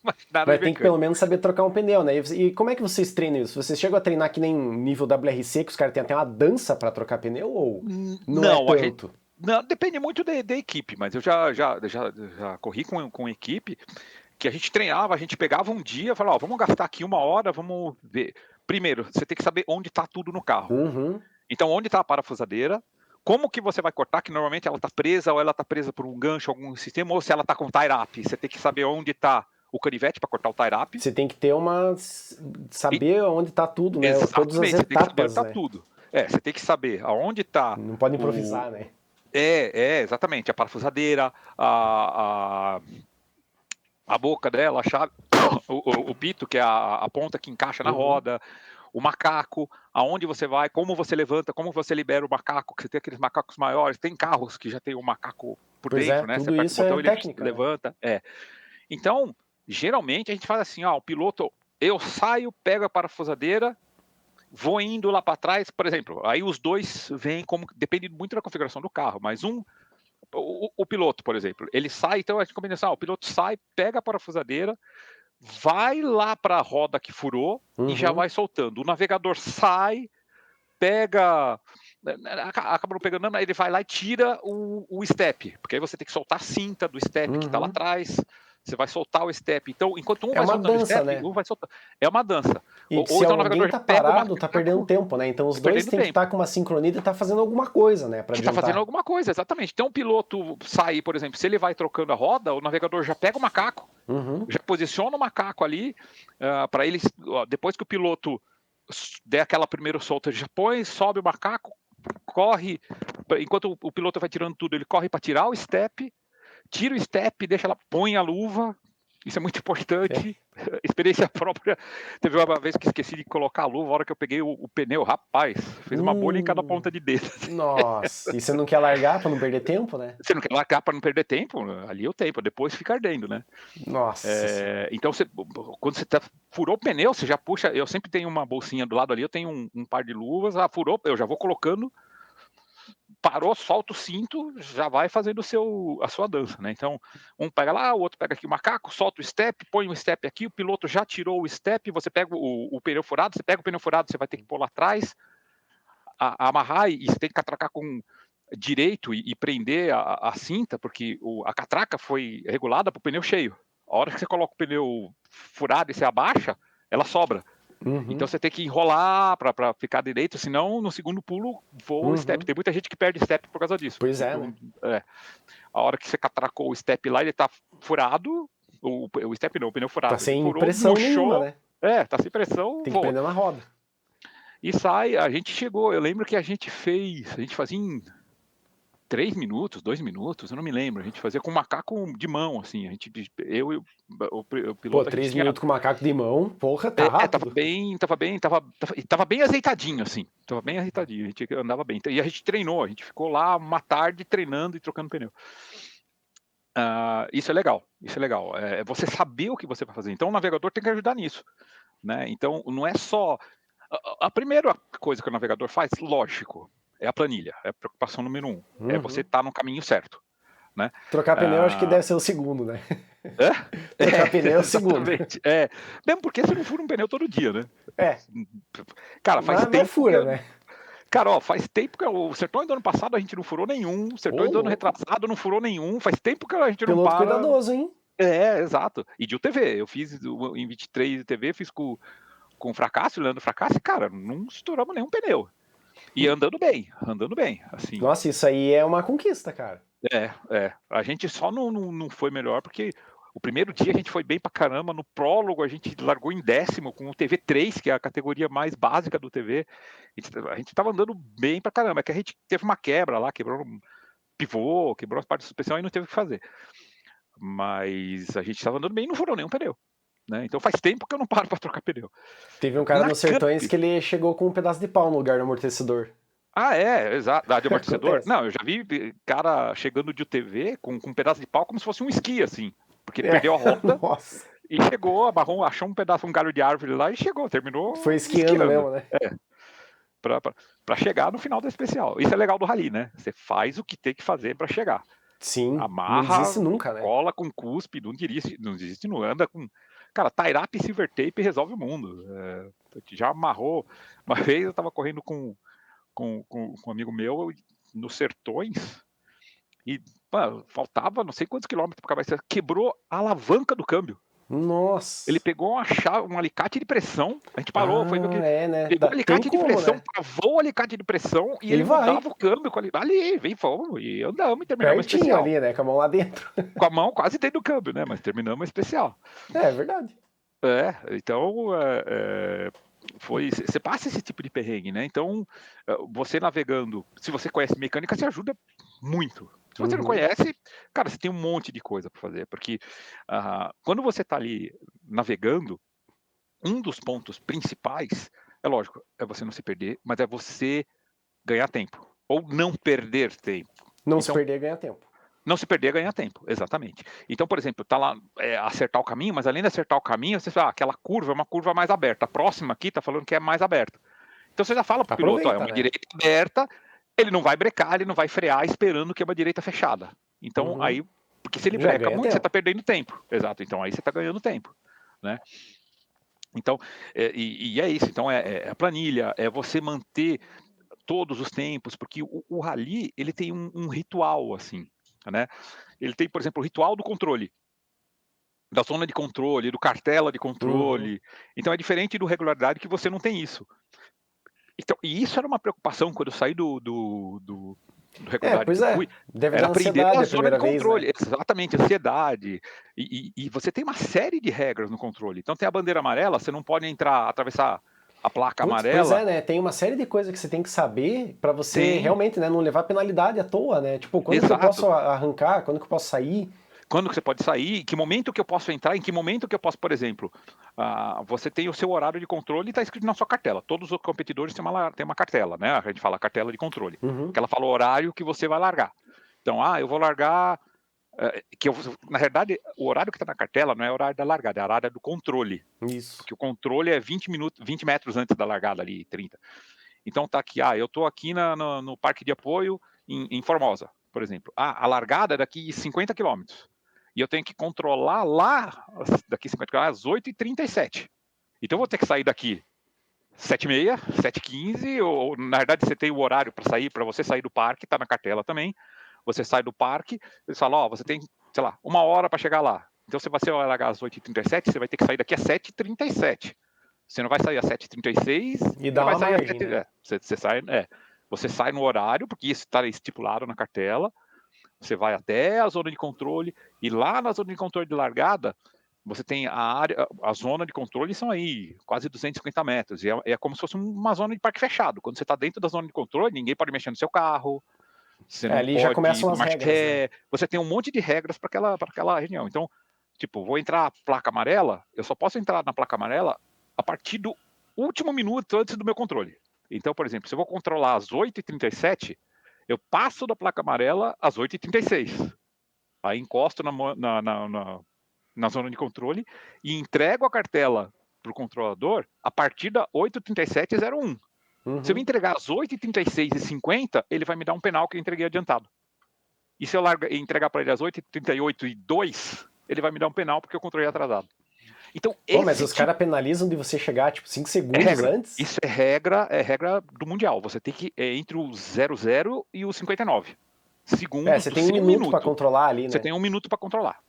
[SPEAKER 3] mas nada
[SPEAKER 2] Mas tem que pelo menos saber trocar um pneu, né? E como é que vocês treinam isso? Vocês chegam a treinar que nem nível WRC, que os caras têm até uma dança para trocar pneu, ou não é tanto?
[SPEAKER 3] Não, depende muito da equipe, mas eu já corri com equipe que a gente treinava, a gente pegava um dia e falava, vamos gastar aqui 1 hora, vamos ver. Primeiro, você tem que saber onde está tudo no carro. Então, onde está a parafusadeira, como que você vai cortar, que normalmente ela está presa, ou ela está presa por um gancho, algum sistema, ou se ela está com tie-up. Você tem que saber onde está o canivete para cortar o tie-up.
[SPEAKER 2] Você tem que ter saber onde está tudo, né?
[SPEAKER 3] Exatamente,
[SPEAKER 2] todas as etapas,
[SPEAKER 3] você tem que saber onde
[SPEAKER 2] né?
[SPEAKER 3] está tudo. Você tem que saber aonde está...
[SPEAKER 2] Não pode improvisar, né?
[SPEAKER 3] Exatamente. A parafusadeira, a boca dela, a chave, o pito, que é a ponta que encaixa na roda, o macaco, aonde você vai, como você levanta, como você libera o macaco, que você tem aqueles macacos maiores, tem carros que já tem o macaco por dentro, né?
[SPEAKER 2] Tudo
[SPEAKER 3] você aperta
[SPEAKER 2] isso
[SPEAKER 3] o botão,
[SPEAKER 2] é técnica,
[SPEAKER 3] ele levanta. Então, geralmente a gente faz assim, o piloto, eu saio, pego a parafusadeira, vou indo lá para trás, por exemplo, aí os dois vêm como, depende muito da configuração do carro, mas o piloto, por exemplo, ele sai, então a gente combina assim, o piloto sai, pega a parafusadeira, vai lá para a roda que furou e já vai soltando. O navegador sai, pega, acaba não pegando, ele vai lá e tira o step, porque aí você tem que soltar a cinta do step que está lá atrás. Você vai soltar o step. Então, enquanto um vai soltando o step,
[SPEAKER 2] né?
[SPEAKER 3] um vai soltando. É uma dança.
[SPEAKER 2] E ou se então alguém tá parado, tá perdendo tempo, né? Então os dois têm que estar com uma sincronia e tá fazendo alguma coisa, né? Pra adiantar.
[SPEAKER 3] Tá fazendo alguma coisa, exatamente. Então, um piloto sai, por exemplo, se ele vai trocando a roda, o navegador já pega o macaco, já posiciona o macaco ali, para ele, depois que o piloto der aquela primeira solta, ele já põe, sobe o macaco, corre, enquanto o piloto vai tirando tudo, ele corre para tirar o step, tira o step, deixa ela, põe a luva, isso é muito importante, experiência própria. Teve uma vez que esqueci de colocar a luva, a hora que eu peguei o pneu, rapaz, fez uma bolha em cada ponta de dedo.
[SPEAKER 2] Nossa, e você não quer largar para não perder tempo, né?
[SPEAKER 3] Você não quer largar para não perder tempo, ali é o tempo, depois fica ardendo, né?
[SPEAKER 2] Nossa.
[SPEAKER 3] Então, quando você furou o pneu, você já puxa, eu sempre tenho uma bolsinha do lado ali, eu tenho um par de luvas, furou, eu já vou colocando, parou, solta o cinto, já vai fazendo a sua dança, né? Então, um pega lá, o outro pega aqui o macaco, solta o step, põe o step aqui, o piloto já tirou o step, você pega o pneu furado, você pega o pneu furado, você vai ter que pôr lá atrás, amarrar, e você tem que catracar com direito e prender a cinta, porque a catraca foi regulada para o pneu cheio. A hora que você coloca o pneu furado e você abaixa, ela sobra. Então você tem que enrolar para ficar direito, senão no segundo pulo voa o step. Tem muita gente que perde step por causa disso.
[SPEAKER 2] Pois é, né?
[SPEAKER 3] A hora que você catracou o step lá, ele tá furado, o step não, o pneu furado.
[SPEAKER 2] Tá sem pressão nenhuma, né?
[SPEAKER 3] Tá sem pressão,
[SPEAKER 2] tem que prender na roda.
[SPEAKER 3] E sai, a gente chegou, eu lembro que a gente fazia em 3 minutos, 2 minutos, eu não me lembro. A gente fazia com macaco de mão, assim. Eu e o piloto.
[SPEAKER 2] Pô, 3 minutos com macaco de mão, porra, tá rápido.
[SPEAKER 3] Tava bem azeitadinho, assim. Tava bem azeitadinho, a gente andava bem. E a gente treinou, a gente ficou lá uma tarde treinando e trocando pneu. Isso é legal. É você saber o que você vai fazer. Então o navegador tem que ajudar nisso, né? Então não é só... A primeira coisa que o navegador faz, lógico, é a planilha, é a preocupação número 1. É você estar no caminho certo. né?
[SPEAKER 2] Trocar pneu acho que deve ser o segundo, né? Trocar pneu é o segundo.
[SPEAKER 3] Exatamente. Mesmo porque você não fura um pneu todo dia, né? Cara, faz
[SPEAKER 2] Mas
[SPEAKER 3] tempo
[SPEAKER 2] fura,
[SPEAKER 3] que
[SPEAKER 2] né?
[SPEAKER 3] Cara, ó, faz tempo que o Sertões do ano passado a gente não furou nenhum, o Sertões do ano retrasado não furou nenhum, faz tempo que a gente não
[SPEAKER 2] Piloto
[SPEAKER 3] para.
[SPEAKER 2] cuidadoso, hein?
[SPEAKER 3] Exato. E de UTV, eu fiz em 23 UTV, fiz com o Fracasso, o Leandro Fracasso, e, cara, não estouramos nenhum pneu. E andando bem, assim.
[SPEAKER 2] Nossa, isso aí é uma conquista, cara.
[SPEAKER 3] A gente só não foi melhor porque o primeiro dia a gente foi bem pra caramba, no prólogo a gente largou em 10º com o TV3, que é a categoria mais básica do TV. A gente tava andando bem pra caramba, é que a gente teve uma quebra lá, quebrou um pivô, quebrou as partes de suspensão e não teve o que fazer. Mas a gente tava andando bem e não furou nenhum pneu. Né? Então faz tempo que eu não paro pra trocar pneu.
[SPEAKER 2] Teve um cara nos Sertões que ele chegou com um pedaço de pau no lugar do amortecedor.
[SPEAKER 3] Exato. De amortecedor? Não, eu já vi cara chegando de UTV com um pedaço de pau como se fosse um esqui, assim. Porque ele perdeu a roda.
[SPEAKER 2] Nossa.
[SPEAKER 3] E chegou, amarrou, achou um galho de árvore lá e chegou, terminou.
[SPEAKER 2] Foi esquiando mesmo, né?
[SPEAKER 3] Pra chegar no final da especial. Isso é legal do rally, né? Você faz o que tem que fazer pra chegar.
[SPEAKER 2] Sim.
[SPEAKER 3] Amarra,
[SPEAKER 2] não desiste nunca, né?
[SPEAKER 3] cola com cuspe, não desiste, não anda com. Cara, tie-up e silver tape resolve o mundo. Já amarrou. Uma vez eu tava correndo com um amigo meu nos Sertões e faltava não sei quantos quilômetros para acabar, quebrou a alavanca do câmbio.
[SPEAKER 2] Nossa.
[SPEAKER 3] Ele pegou um alicate de pressão, a gente parou, foi porque
[SPEAKER 2] né?
[SPEAKER 3] pegou o alicate de pressão,
[SPEAKER 2] né?
[SPEAKER 3] travou o alicate de pressão e ele mudava o câmbio ali, fomos e andamos e terminamos
[SPEAKER 2] pertinho
[SPEAKER 3] especial.
[SPEAKER 2] Ali, né? Com a mão lá dentro.
[SPEAKER 3] Com a mão quase dentro do câmbio, né? Mas terminamos a especial.
[SPEAKER 2] É verdade.
[SPEAKER 3] Então você passa esse tipo de perrengue, né? Então, você navegando, se você conhece mecânica, você ajuda muito. Se você não conhece, cara, você tem um monte de coisa para fazer, porque quando você está ali navegando, um dos pontos principais, é lógico, é você não se perder, mas é você ganhar tempo, ou não perder tempo.
[SPEAKER 2] Não se perder, ganhar tempo.
[SPEAKER 3] Não se perder, ganhar tempo, exatamente. Então, por exemplo, tá lá acertar o caminho, mas além de acertar o caminho, você fala, aquela curva é uma curva mais aberta. A próxima aqui tá falando que é mais aberta. Então você já fala pro piloto, é uma direita aberta, ele não vai brecar, ele não vai frear esperando que é uma direita fechada. Então aí, porque se ele breca muito, você tá perdendo tempo. Exato, então aí você tá ganhando tempo, né? Então, e é isso. Então é a planilha, é você manter todos os tempos, porque o rally, ele tem um ritual, assim, né? Ele tem, por exemplo, o ritual do controle, da zona de controle, do cartela de controle. Então é diferente do regularidade, que você não tem isso. Então, e isso era uma preocupação quando eu saí do regularidade
[SPEAKER 2] pois
[SPEAKER 3] que eu fui.
[SPEAKER 2] Deve
[SPEAKER 3] Era
[SPEAKER 2] dar
[SPEAKER 3] aprender
[SPEAKER 2] ansiedade
[SPEAKER 3] a zona de controle.
[SPEAKER 2] Vez, né?
[SPEAKER 3] Exatamente, ansiedade. E você tem uma série de regras no controle. Então tem a bandeira amarela, você não pode atravessar a placa amarela.
[SPEAKER 2] Pois né? Tem uma série de coisas que você tem que saber para você realmente, né, não levar penalidade à toa, né? Tipo, quando que eu posso arrancar, quando que eu posso sair?
[SPEAKER 3] Quando que você pode sair, em que momento que eu posso entrar, em que momento que eu posso, por exemplo, você tem o seu horário de controle e está escrito na sua cartela. Todos os competidores têm uma cartela, né? A gente fala cartela de controle, que ela fala o horário que você vai largar. Então, eu vou largar, na verdade, o horário que está na cartela não é o horário da largada, é o horário do controle.
[SPEAKER 2] Isso.
[SPEAKER 3] Porque o controle é 20 metros antes da largada ali, 30. Então tá aqui, eu estou aqui no parque de apoio em Formosa, por exemplo. A largada é daqui 50 quilômetros. E eu tenho que controlar lá, daqui 50 km, às 8h37. Então eu vou ter que sair daqui 7h30, 7h15, ou na verdade você tem o horário para sair, para você sair do parque, tá na cartela também. Você sai do parque, eles falam, você tem, sei lá, 1 hora para chegar lá. Então se você vai largar às 8h37, você vai ter que sair daqui às 7h37. Você não vai sair às 7h36
[SPEAKER 2] e dá uma margem, né?
[SPEAKER 3] Você sai no horário, porque isso está estipulado na cartela. Você vai até a zona de controle, e lá na zona de controle de largada, você tem a zona de controle, são aí quase 250 metros, e é como se fosse uma zona de parque fechado. Quando você está dentro da zona de controle, ninguém pode mexer no seu carro, você não
[SPEAKER 2] ali
[SPEAKER 3] pode
[SPEAKER 2] já começam as regras, né?
[SPEAKER 3] Você tem um monte de regras para aquela região. Então, tipo, vou entrar placa amarela, eu só posso entrar na placa amarela a partir do último minuto antes do meu controle. Então, por exemplo, se eu vou controlar às 8h37, eu passo da placa amarela às 8h36. Aí encosto na zona de controle e entrego a cartela para o controlador a partir da 8h37:01. Se eu me entregar às 8h36:50, ele vai me dar um penal que eu entreguei adiantado. e se eu entregar para ele às 8h38 e 2, ele vai me dar um penal porque eu controlei atrasado. Então,
[SPEAKER 2] mas os caras penalizam de você chegar, tipo, 5 segundos antes?
[SPEAKER 3] Isso é regra do Mundial. Você tem que entre o 00 e o 59 segundos.
[SPEAKER 2] Você tem um minuto para controlar ali, né?
[SPEAKER 3] Você tem 1 minuto para controlar.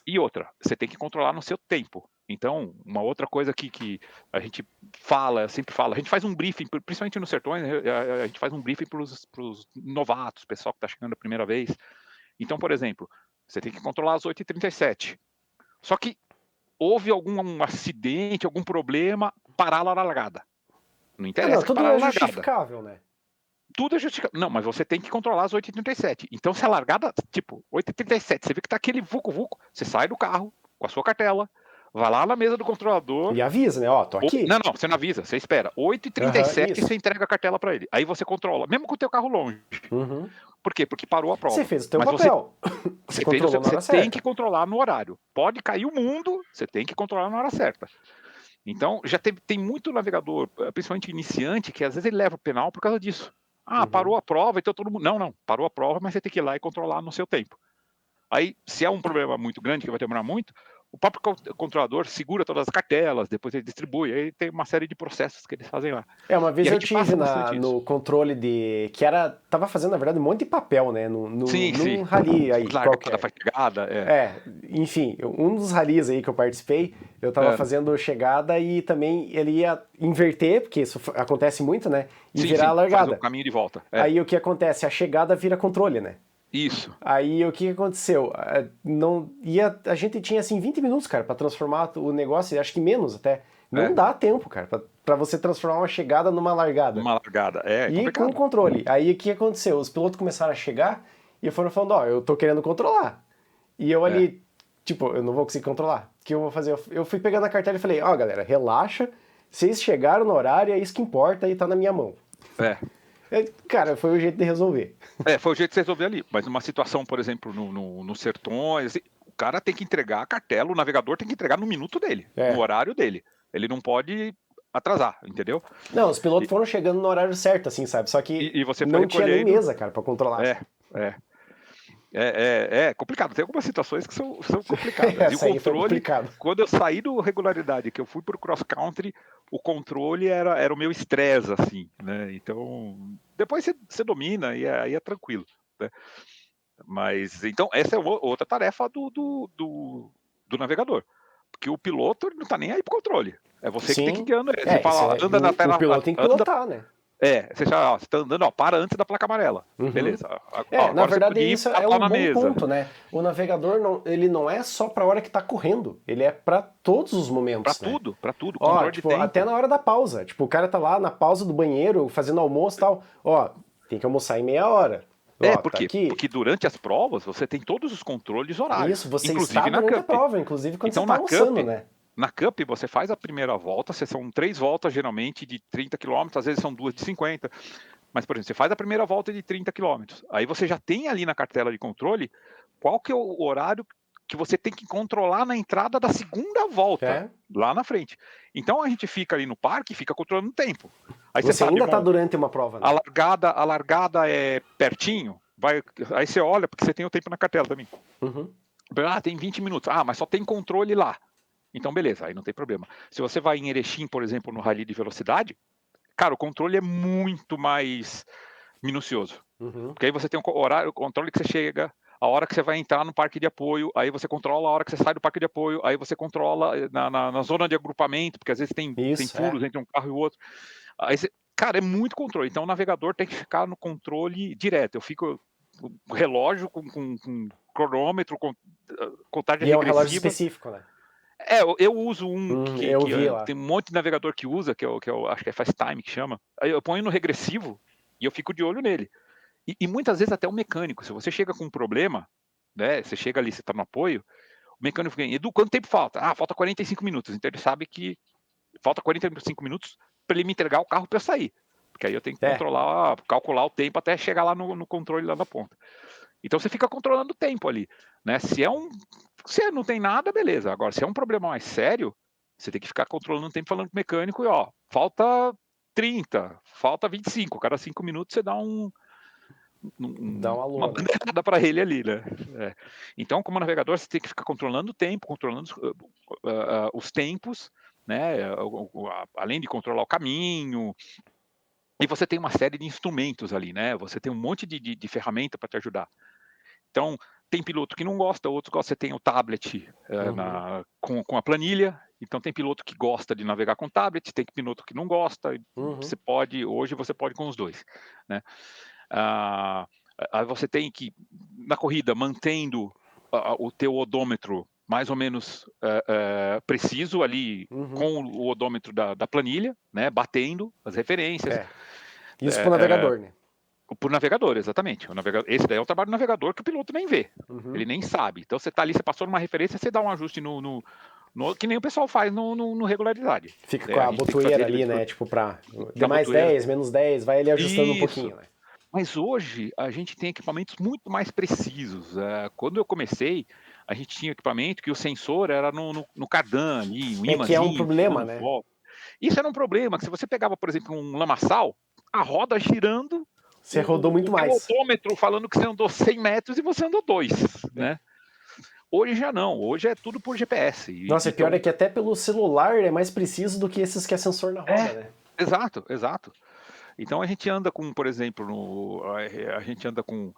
[SPEAKER 3] E outra, você tem que controlar no seu tempo. Então, uma outra coisa que a gente sempre fala, a gente faz um briefing, principalmente nos sertões, a gente faz um briefing para os novatos, pessoal que está chegando a primeira vez. Então, por exemplo, você tem que controlar às 8h37. Só que houve algum acidente, algum problema, parar lá na largada. Não interessa.
[SPEAKER 2] Tudo é justificável, né?
[SPEAKER 3] Tudo é justificável. Não, mas você tem que controlar às 8h37. Então, se a largada, tipo, 8h37, você vê que tá aquele vucu-vucu, você sai do carro com a sua cartela, vai lá na mesa do controlador.
[SPEAKER 2] E avisa, né? Tô aqui.
[SPEAKER 3] Não, você não avisa, você espera. 8h37 você entrega a cartela para ele. Aí você controla, mesmo com o teu carro longe. Por quê? Porque parou a prova.
[SPEAKER 2] Você fez o teu papel.
[SPEAKER 3] Você tem que controlar no horário. Pode cair o mundo, você tem que controlar na hora certa. Então, tem muito navegador, principalmente iniciante, que às vezes ele leva o penal por causa disso. Parou a prova, então todo mundo... Não, parou a prova, mas você tem que ir lá e controlar no seu tempo. Aí, se é um problema muito grande, que vai demorar muito, o próprio controlador segura todas as cartelas, depois ele distribui, aí tem uma série de processos que eles fazem lá.
[SPEAKER 2] Uma vez eu tive no controle que tava fazendo, na verdade, um monte de papel, né? Num rally aí, qualquer.
[SPEAKER 3] Chegada,
[SPEAKER 2] enfim, um dos rallies aí que eu participei, eu tava fazendo chegada e também ele ia inverter, porque isso acontece muito, né? E virar a largada.
[SPEAKER 3] Faz um caminho de volta.
[SPEAKER 2] Aí o que acontece? A chegada vira controle, né?
[SPEAKER 3] Isso.
[SPEAKER 2] Aí o que aconteceu? A gente tinha assim 20 minutos, cara, pra transformar o negócio, acho que menos até. Não dá tempo, cara, pra você transformar uma chegada numa largada.
[SPEAKER 3] Uma largada,
[SPEAKER 2] E complicado. Com o controle. Aí o que aconteceu? Os pilotos começaram a chegar e foram falando, eu tô querendo controlar. E eu ali, tipo, eu não vou conseguir controlar. O que eu vou fazer? Eu fui pegando a cartela e falei, galera, relaxa, vocês chegaram no horário, é isso que importa e tá na minha mão. Cara, foi o jeito de resolver.
[SPEAKER 3] Foi o jeito de se resolver ali. Mas numa situação, por exemplo, nos sertões, assim, o cara tem que entregar a cartela, o navegador tem que entregar no minuto dele, no horário dele. Ele não pode atrasar, entendeu?
[SPEAKER 2] Não, os pilotos foram chegando no horário certo, assim, sabe? Só que
[SPEAKER 3] você
[SPEAKER 2] não tinha nem mesa, cara, pra controlar.
[SPEAKER 3] É complicado. Tem algumas situações que são complicadas. E o controle, quando eu saí do regularidade, que eu fui pro cross country, o controle era o meu estresse, assim, né? Então, depois você domina e aí é tranquilo, né? Mas, então, essa é outra tarefa do navegador. Porque o piloto não tá nem aí pro controle. É você que tem que ir guiando ele. Você fala, anda na tela.
[SPEAKER 2] O piloto tem que pilotar, né?
[SPEAKER 3] Você tá andando, para antes da placa amarela. Beleza.
[SPEAKER 2] Na verdade, isso é um bom ponto, né? O navegador, ele não é só pra hora que tá correndo, ele é pra todos os momentos,
[SPEAKER 3] Pra tudo.
[SPEAKER 2] Tipo, até na hora da pausa. Tipo, o cara tá lá na pausa do banheiro, fazendo almoço e tal. Tem que almoçar em meia hora.
[SPEAKER 3] Porque durante as provas, você tem todos os controles horários.
[SPEAKER 2] Isso, você está durante a prova, inclusive quando você tá almoçando, né?
[SPEAKER 3] Na Cup, você faz a primeira volta, são 3 voltas, geralmente, de 30 km, às vezes são 2 de 50. Mas, por exemplo, você faz a primeira volta de 30 km. Aí você já tem ali na cartela de controle qual que é o horário que você tem que controlar na entrada da segunda volta, lá na frente. Então, a gente fica ali no parque e fica controlando o tempo. Aí
[SPEAKER 2] você ainda está durante uma prova, né?
[SPEAKER 3] A largada é pertinho, aí você olha, porque você tem o tempo na cartela também. Tem 20 minutos. Mas só tem controle lá. Então, beleza, aí não tem problema. Se você vai em Erechim, por exemplo, no rally de velocidade, cara, o controle é muito mais minucioso. Porque aí você tem o controle que você chega, a hora que você vai entrar no parque de apoio, aí você controla a hora que você sai do parque de apoio, aí você controla na zona de agrupamento, porque às vezes tem furos entre um carro e o outro. Aí cara, é muito controle. Então o navegador tem que ficar no controle direto. Eu fico com relógio, com cronômetro, contagem regressiva.
[SPEAKER 2] E é um relógio específico, né?
[SPEAKER 3] Eu uso um que
[SPEAKER 2] lá.
[SPEAKER 3] Tem um monte de navegador que usa, que eu acho que é Fast Time que chama. Aí eu ponho no regressivo e eu fico de olho nele. E muitas vezes até o mecânico, se você chega com um problema, né? Você chega ali, você está no apoio, o mecânico fica, Edu, quanto tempo falta? Falta 45 minutos. Então ele sabe que falta 45 minutos para ele me entregar o carro para eu sair. Porque aí eu tenho que calcular o tempo até chegar lá no controle lá da ponta. Então você fica controlando o tempo ali, né? Se não tem nada, beleza. Agora, se é um problema mais sério, você tem que ficar controlando o tempo, falando com o mecânico falta 30, falta 25. Cada 5 minutos você dá
[SPEAKER 2] Dá uma lua,
[SPEAKER 3] bandeirada para ele ali, né? Então, como navegador, você tem que ficar controlando o tempo, controlando os tempos, né? Além de controlar o caminho. E você tem uma série de instrumentos ali, né? Você tem um monte de ferramenta para te ajudar. Então, tem piloto que não gosta, outros gostam. Você tem o tablet com a planilha. Então, tem piloto que gosta de navegar com tablet, tem piloto que não gosta. Hoje você pode com os dois, né? Aí você tem que, na corrida, mantendo o teu odômetro mais ou menos preciso ali, com o odômetro da planilha, né? Batendo as referências.
[SPEAKER 2] Isso pro navegador, né?
[SPEAKER 3] Por navegador, exatamente. Esse daí é o trabalho do navegador que o piloto nem vê. Ele nem sabe. Então você tá ali, você passou numa referência, você dá um ajuste que nem o pessoal faz no regularidade.
[SPEAKER 2] Fica com a botoeira ali, né? Tipo, pra de mais 10, menos 10, vai ali ajustando um pouquinho, né?
[SPEAKER 3] Mas hoje a gente tem equipamentos muito mais precisos. Quando eu comecei, a gente tinha equipamento que o sensor era no cardan ali, um imãzinho.
[SPEAKER 2] Que é um problema, né?
[SPEAKER 3] Isso era um problema, que se você pegava, por exemplo, um lamaçal, a roda girando,
[SPEAKER 2] você rodou muito mais.
[SPEAKER 3] O odômetro falando que você andou 100 metros e você andou 2, né? Hoje já não, hoje é tudo por GPS.
[SPEAKER 2] Nossa, pior é que até pelo celular é mais preciso do que esses que é sensor na roda, né?
[SPEAKER 3] Exato. Então a gente anda com, por exemplo, a gente anda com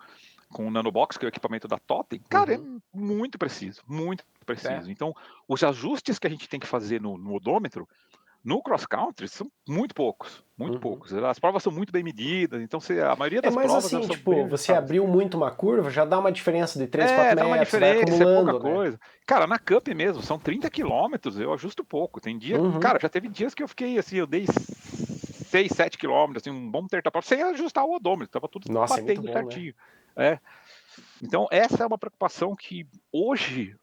[SPEAKER 3] o Nanobox, que é o equipamento da Totem, cara, é muito preciso, muito preciso. Então, os ajustes que a gente tem que fazer no odômetro, no cross-country, são muito poucos, muito poucos. As provas são muito bem medidas, então a maioria das
[SPEAKER 2] mas
[SPEAKER 3] provas...
[SPEAKER 2] assim, tipo, você abriu muito uma curva, já dá uma diferença de 3, 4 metros,
[SPEAKER 3] dá uma diferença,
[SPEAKER 2] vai acumulando,
[SPEAKER 3] é pouca coisa. Cara, na Cup mesmo, são 30 quilômetros, eu ajusto pouco. Tem dia, cara, já teve dias que eu fiquei assim, eu dei 6, 7 quilômetros, assim, um bom terça-prova, sem ajustar o odômetro, tava tudo batendo certinho. Né? Então, essa é uma preocupação que hoje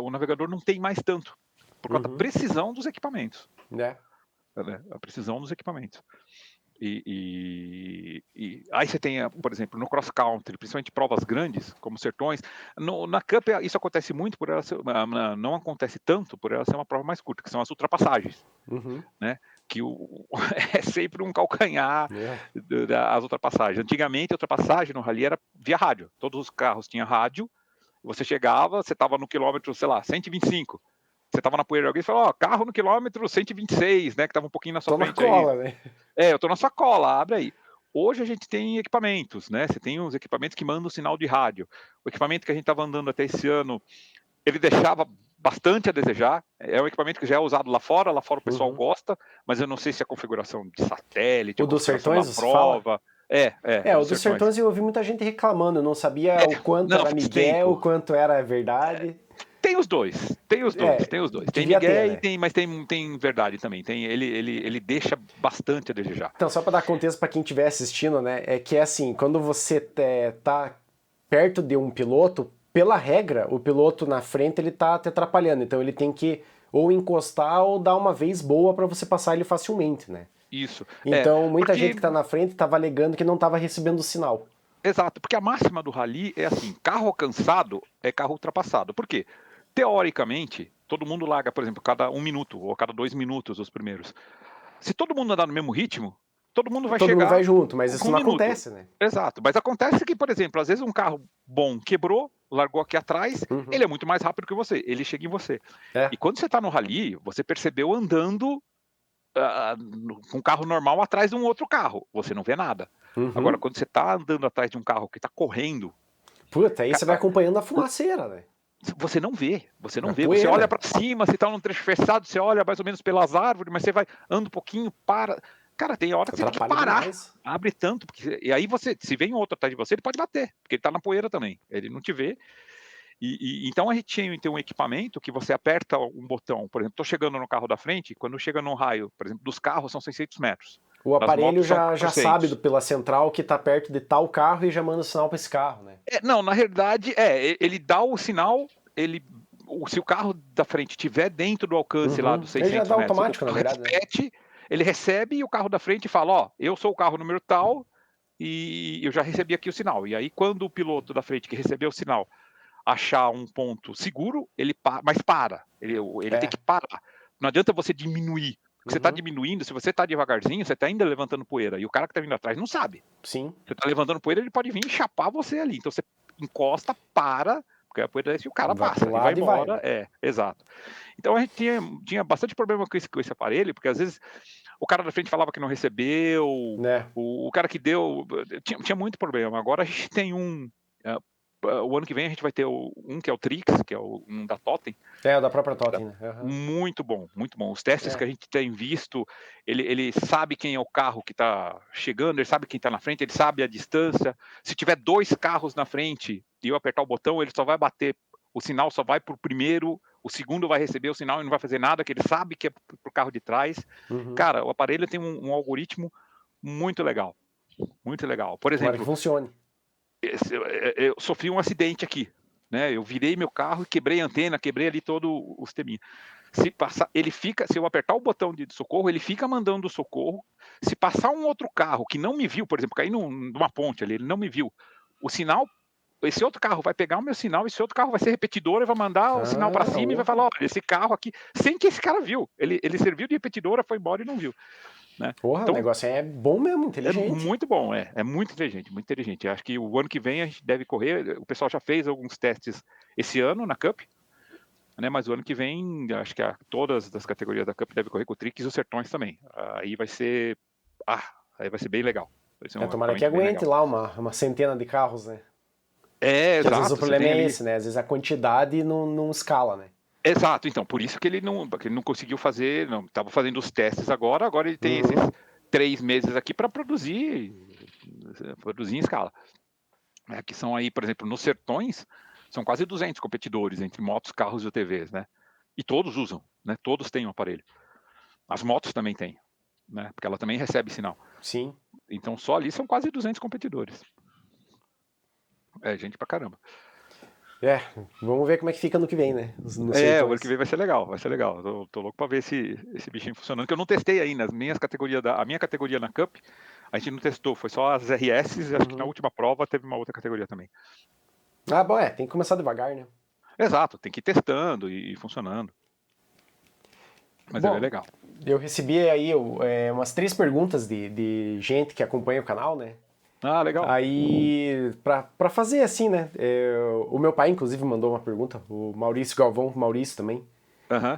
[SPEAKER 3] o navegador não tem mais tanto, por causa da precisão dos equipamentos. A precisão dos equipamentos. E aí você tem, por exemplo, no cross-country, principalmente provas grandes, como Sertões, na Cup isso acontece muito, por ela ser, não acontece tanto por ela ser uma prova mais curta, que são as ultrapassagens, né? Que é sempre um calcanhar das ultrapassagens. Antigamente, a ultrapassagem no rally era via rádio. Todos os carros tinham rádio, você chegava, você estava no quilômetro, sei lá, 125. Você estava na poeira, alguém falou, carro no quilômetro 126, né? Que estava um pouquinho na sua frente.
[SPEAKER 2] Tô na cola, né?
[SPEAKER 3] Eu tô na sua cola, abre aí. Hoje a gente tem equipamentos, né? Você tem os equipamentos que mandam sinal de rádio. O equipamento que a gente estava andando até esse ano, ele deixava bastante a desejar. É um equipamento que já é usado lá fora o pessoal gosta, mas eu não sei se a configuração de satélite,
[SPEAKER 2] o dos Sertões, da prova. O dos Sertões eu ouvi muita gente reclamando, eu não sabia o quanto era migué, o quanto era verdade.
[SPEAKER 3] Tem os dois. Tem migué, né? Mas tem verdade também. Ele deixa bastante a desejar.
[SPEAKER 2] Então, só para dar contexto para quem estiver assistindo, né, é que assim, quando você tá perto de um piloto, pela regra, o piloto na frente ele tá te atrapalhando, então ele tem que ou encostar ou dar uma vez boa para você passar ele facilmente, né?
[SPEAKER 3] Isso.
[SPEAKER 2] Então, muita gente que tá na frente tava alegando que não tava recebendo o sinal.
[SPEAKER 3] Exato, porque a máxima do rally é assim, carro cansado é carro ultrapassado. Por quê? Teoricamente, todo mundo larga, por exemplo, cada 1 minuto ou cada 2 minutos os primeiros. Se todo mundo andar no mesmo ritmo, todo mundo vai chegar...
[SPEAKER 2] Todo mundo vai junto, mas isso não acontece, né?
[SPEAKER 3] Exato, mas acontece que, por exemplo, às vezes um carro bom quebrou, largou aqui atrás, ele é muito mais rápido que você, ele chega em você. E quando você está no rally, você percebeu andando com um carro normal atrás de um outro carro, você não vê nada. Agora, quando você está andando atrás de um carro que está correndo...
[SPEAKER 2] Puta, aí você vai acompanhando a fumaceira, né?
[SPEAKER 3] Você não vê. Você olha para cima, você tá num trecho fechado, você olha mais ou menos pelas árvores, mas você vai, anda um pouquinho, para. Cara, tem hora que você tem que parar, abre tanto, e aí se vem um outro atrás de você, ele pode bater, porque ele tá na poeira também, ele não te vê. Então a gente tem um equipamento que você aperta um botão, por exemplo, tô chegando no carro da frente, quando chega no raio, por exemplo, dos carros são 600 metros.
[SPEAKER 2] O aparelho já sabe pela central que tá perto de tal carro e já manda o sinal para esse carro, né?
[SPEAKER 3] Não, na verdade, ele dá o sinal, se o carro da frente estiver dentro do alcance lá dos 600
[SPEAKER 2] ele já dá
[SPEAKER 3] metros,
[SPEAKER 2] automático, na verdade,
[SPEAKER 3] repete, né? Ele recebe e o carro da frente fala, eu sou o carro número tal e eu já recebi aqui o sinal. E aí, quando o piloto da frente que recebeu o sinal achar um ponto seguro, ele para, mas para. Ele tem que parar. Não adianta você diminuir Porque você está diminuindo, se você está devagarzinho, você está ainda levantando poeira. E o cara que está vindo atrás não sabe.
[SPEAKER 2] Sim.
[SPEAKER 3] Você está levantando poeira, ele pode vir e chapar você ali. Então você encosta, para, porque a poeira desce e o cara
[SPEAKER 2] Vai
[SPEAKER 3] passa
[SPEAKER 2] pro
[SPEAKER 3] e vai
[SPEAKER 2] lado e vai,
[SPEAKER 3] embora.
[SPEAKER 2] né?
[SPEAKER 3] Exato. Então a gente tinha bastante problema com esse aparelho, porque às vezes o cara da frente falava que não recebeu,
[SPEAKER 2] Né?
[SPEAKER 3] o cara que deu. Tinha muito problema. Agora a gente tem o ano que vem a gente vai ter um que é o Trix, que é um da Totem.
[SPEAKER 2] É, o da própria Totem, né?
[SPEAKER 3] Muito bom, muito bom. Os testes
[SPEAKER 2] É.
[SPEAKER 3] que a gente tem visto, ele sabe quem é o carro que está chegando, ele sabe quem está na frente, ele sabe a distância. Se tiver 2 carros na frente e eu apertar o botão, ele só vai bater, o sinal só vai para o primeiro, o segundo vai receber o sinal e não vai fazer nada, que ele sabe que é para o carro de trás. Cara, o aparelho tem um algoritmo muito legal. Muito legal. Por
[SPEAKER 2] Tomara
[SPEAKER 3] exemplo,
[SPEAKER 2] que funcione.
[SPEAKER 3] eu sofri um acidente aqui, né? Eu virei meu carro, quebrei a antena, quebrei ali todo o sisteminha. Se eu apertar o botão de socorro, ele fica mandando socorro. Se passar um outro carro que não me viu, por exemplo, cair numa ponte ali, ele não me viu, o sinal, esse outro carro vai pegar o meu sinal, esse outro carro vai ser repetidor e vai mandar o sinal para cima e vai falar, olha, esse carro aqui, sem que esse cara viu, ele serviu de repetidora, foi embora e não viu. Né?
[SPEAKER 2] Porra,
[SPEAKER 3] então,
[SPEAKER 2] o negócio é bom mesmo, inteligente.
[SPEAKER 3] É muito bom, é muito inteligente, muito inteligente. Acho que o ano que vem a gente deve correr, o pessoal já fez alguns testes esse ano na Cup, né, mas o ano que vem, acho que todas as categorias da Cup devem correr com o Trix e os Sertões também. Aí vai ser bem legal. Vai ser
[SPEAKER 2] Tomara que aguente lá uma centena de carros, né?
[SPEAKER 3] Exato.
[SPEAKER 2] Às vezes o problema é esse, né? Às vezes a quantidade não escala, né?
[SPEAKER 3] Exato, então, por isso que ele não conseguiu fazer, não estava fazendo os testes agora ele tem esses 3 meses aqui para produzir em escala. Que são aí, por exemplo, nos Sertões, são quase 200 competidores entre motos, carros e UTVs, né? E todos usam, né? Todos têm um aparelho. As motos também têm, né? Porque ela também recebe sinal.
[SPEAKER 2] Sim.
[SPEAKER 3] Então só ali são quase 200 competidores. É gente pra caramba.
[SPEAKER 2] Vamos ver como é que fica no que vem, né?
[SPEAKER 3] O ano que vem vai ser legal, Tô louco pra ver esse bichinho funcionando, que eu não testei ainda. A minha categoria na Cup, a gente não testou, foi só as RS, acho que na última prova teve uma outra categoria também.
[SPEAKER 2] Bom, tem que começar devagar, né?
[SPEAKER 3] Exato, tem que ir testando e funcionando. Mas é legal.
[SPEAKER 2] Eu recebi aí umas 3 perguntas de gente que acompanha o canal, né?
[SPEAKER 3] Legal.
[SPEAKER 2] Aí, pra fazer assim, né? O meu pai, inclusive, mandou uma pergunta, o Maurício Galvão, o Maurício também.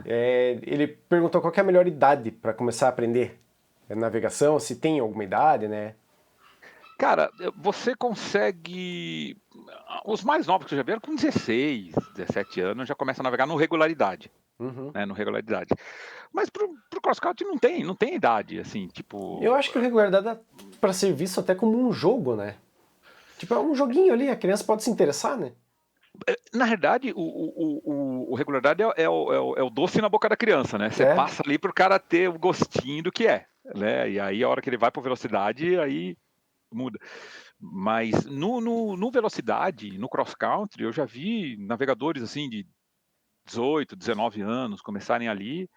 [SPEAKER 2] Ele perguntou qual que é a melhor idade para começar a aprender navegação, se tem alguma idade, né?
[SPEAKER 3] Cara, você consegue... Os mais novos que eu já vi com 16, 17 anos já começam a navegar no regularidade. Né, no regularidade. Mas pro CrossCountry não tem idade, assim, tipo...
[SPEAKER 2] Eu acho que o regularidade dá pra ser visto até como um jogo, né? Tipo, é um joguinho ali, a criança pode se interessar, né?
[SPEAKER 3] Na verdade, o regularidade é o doce na boca da criança, né? Você passa ali pro cara ter o gostinho do que é, né? E aí a hora que ele vai pro velocidade, aí muda. Mas no velocidade, no cross-country, eu já vi navegadores assim de 18, 19 anos começarem ali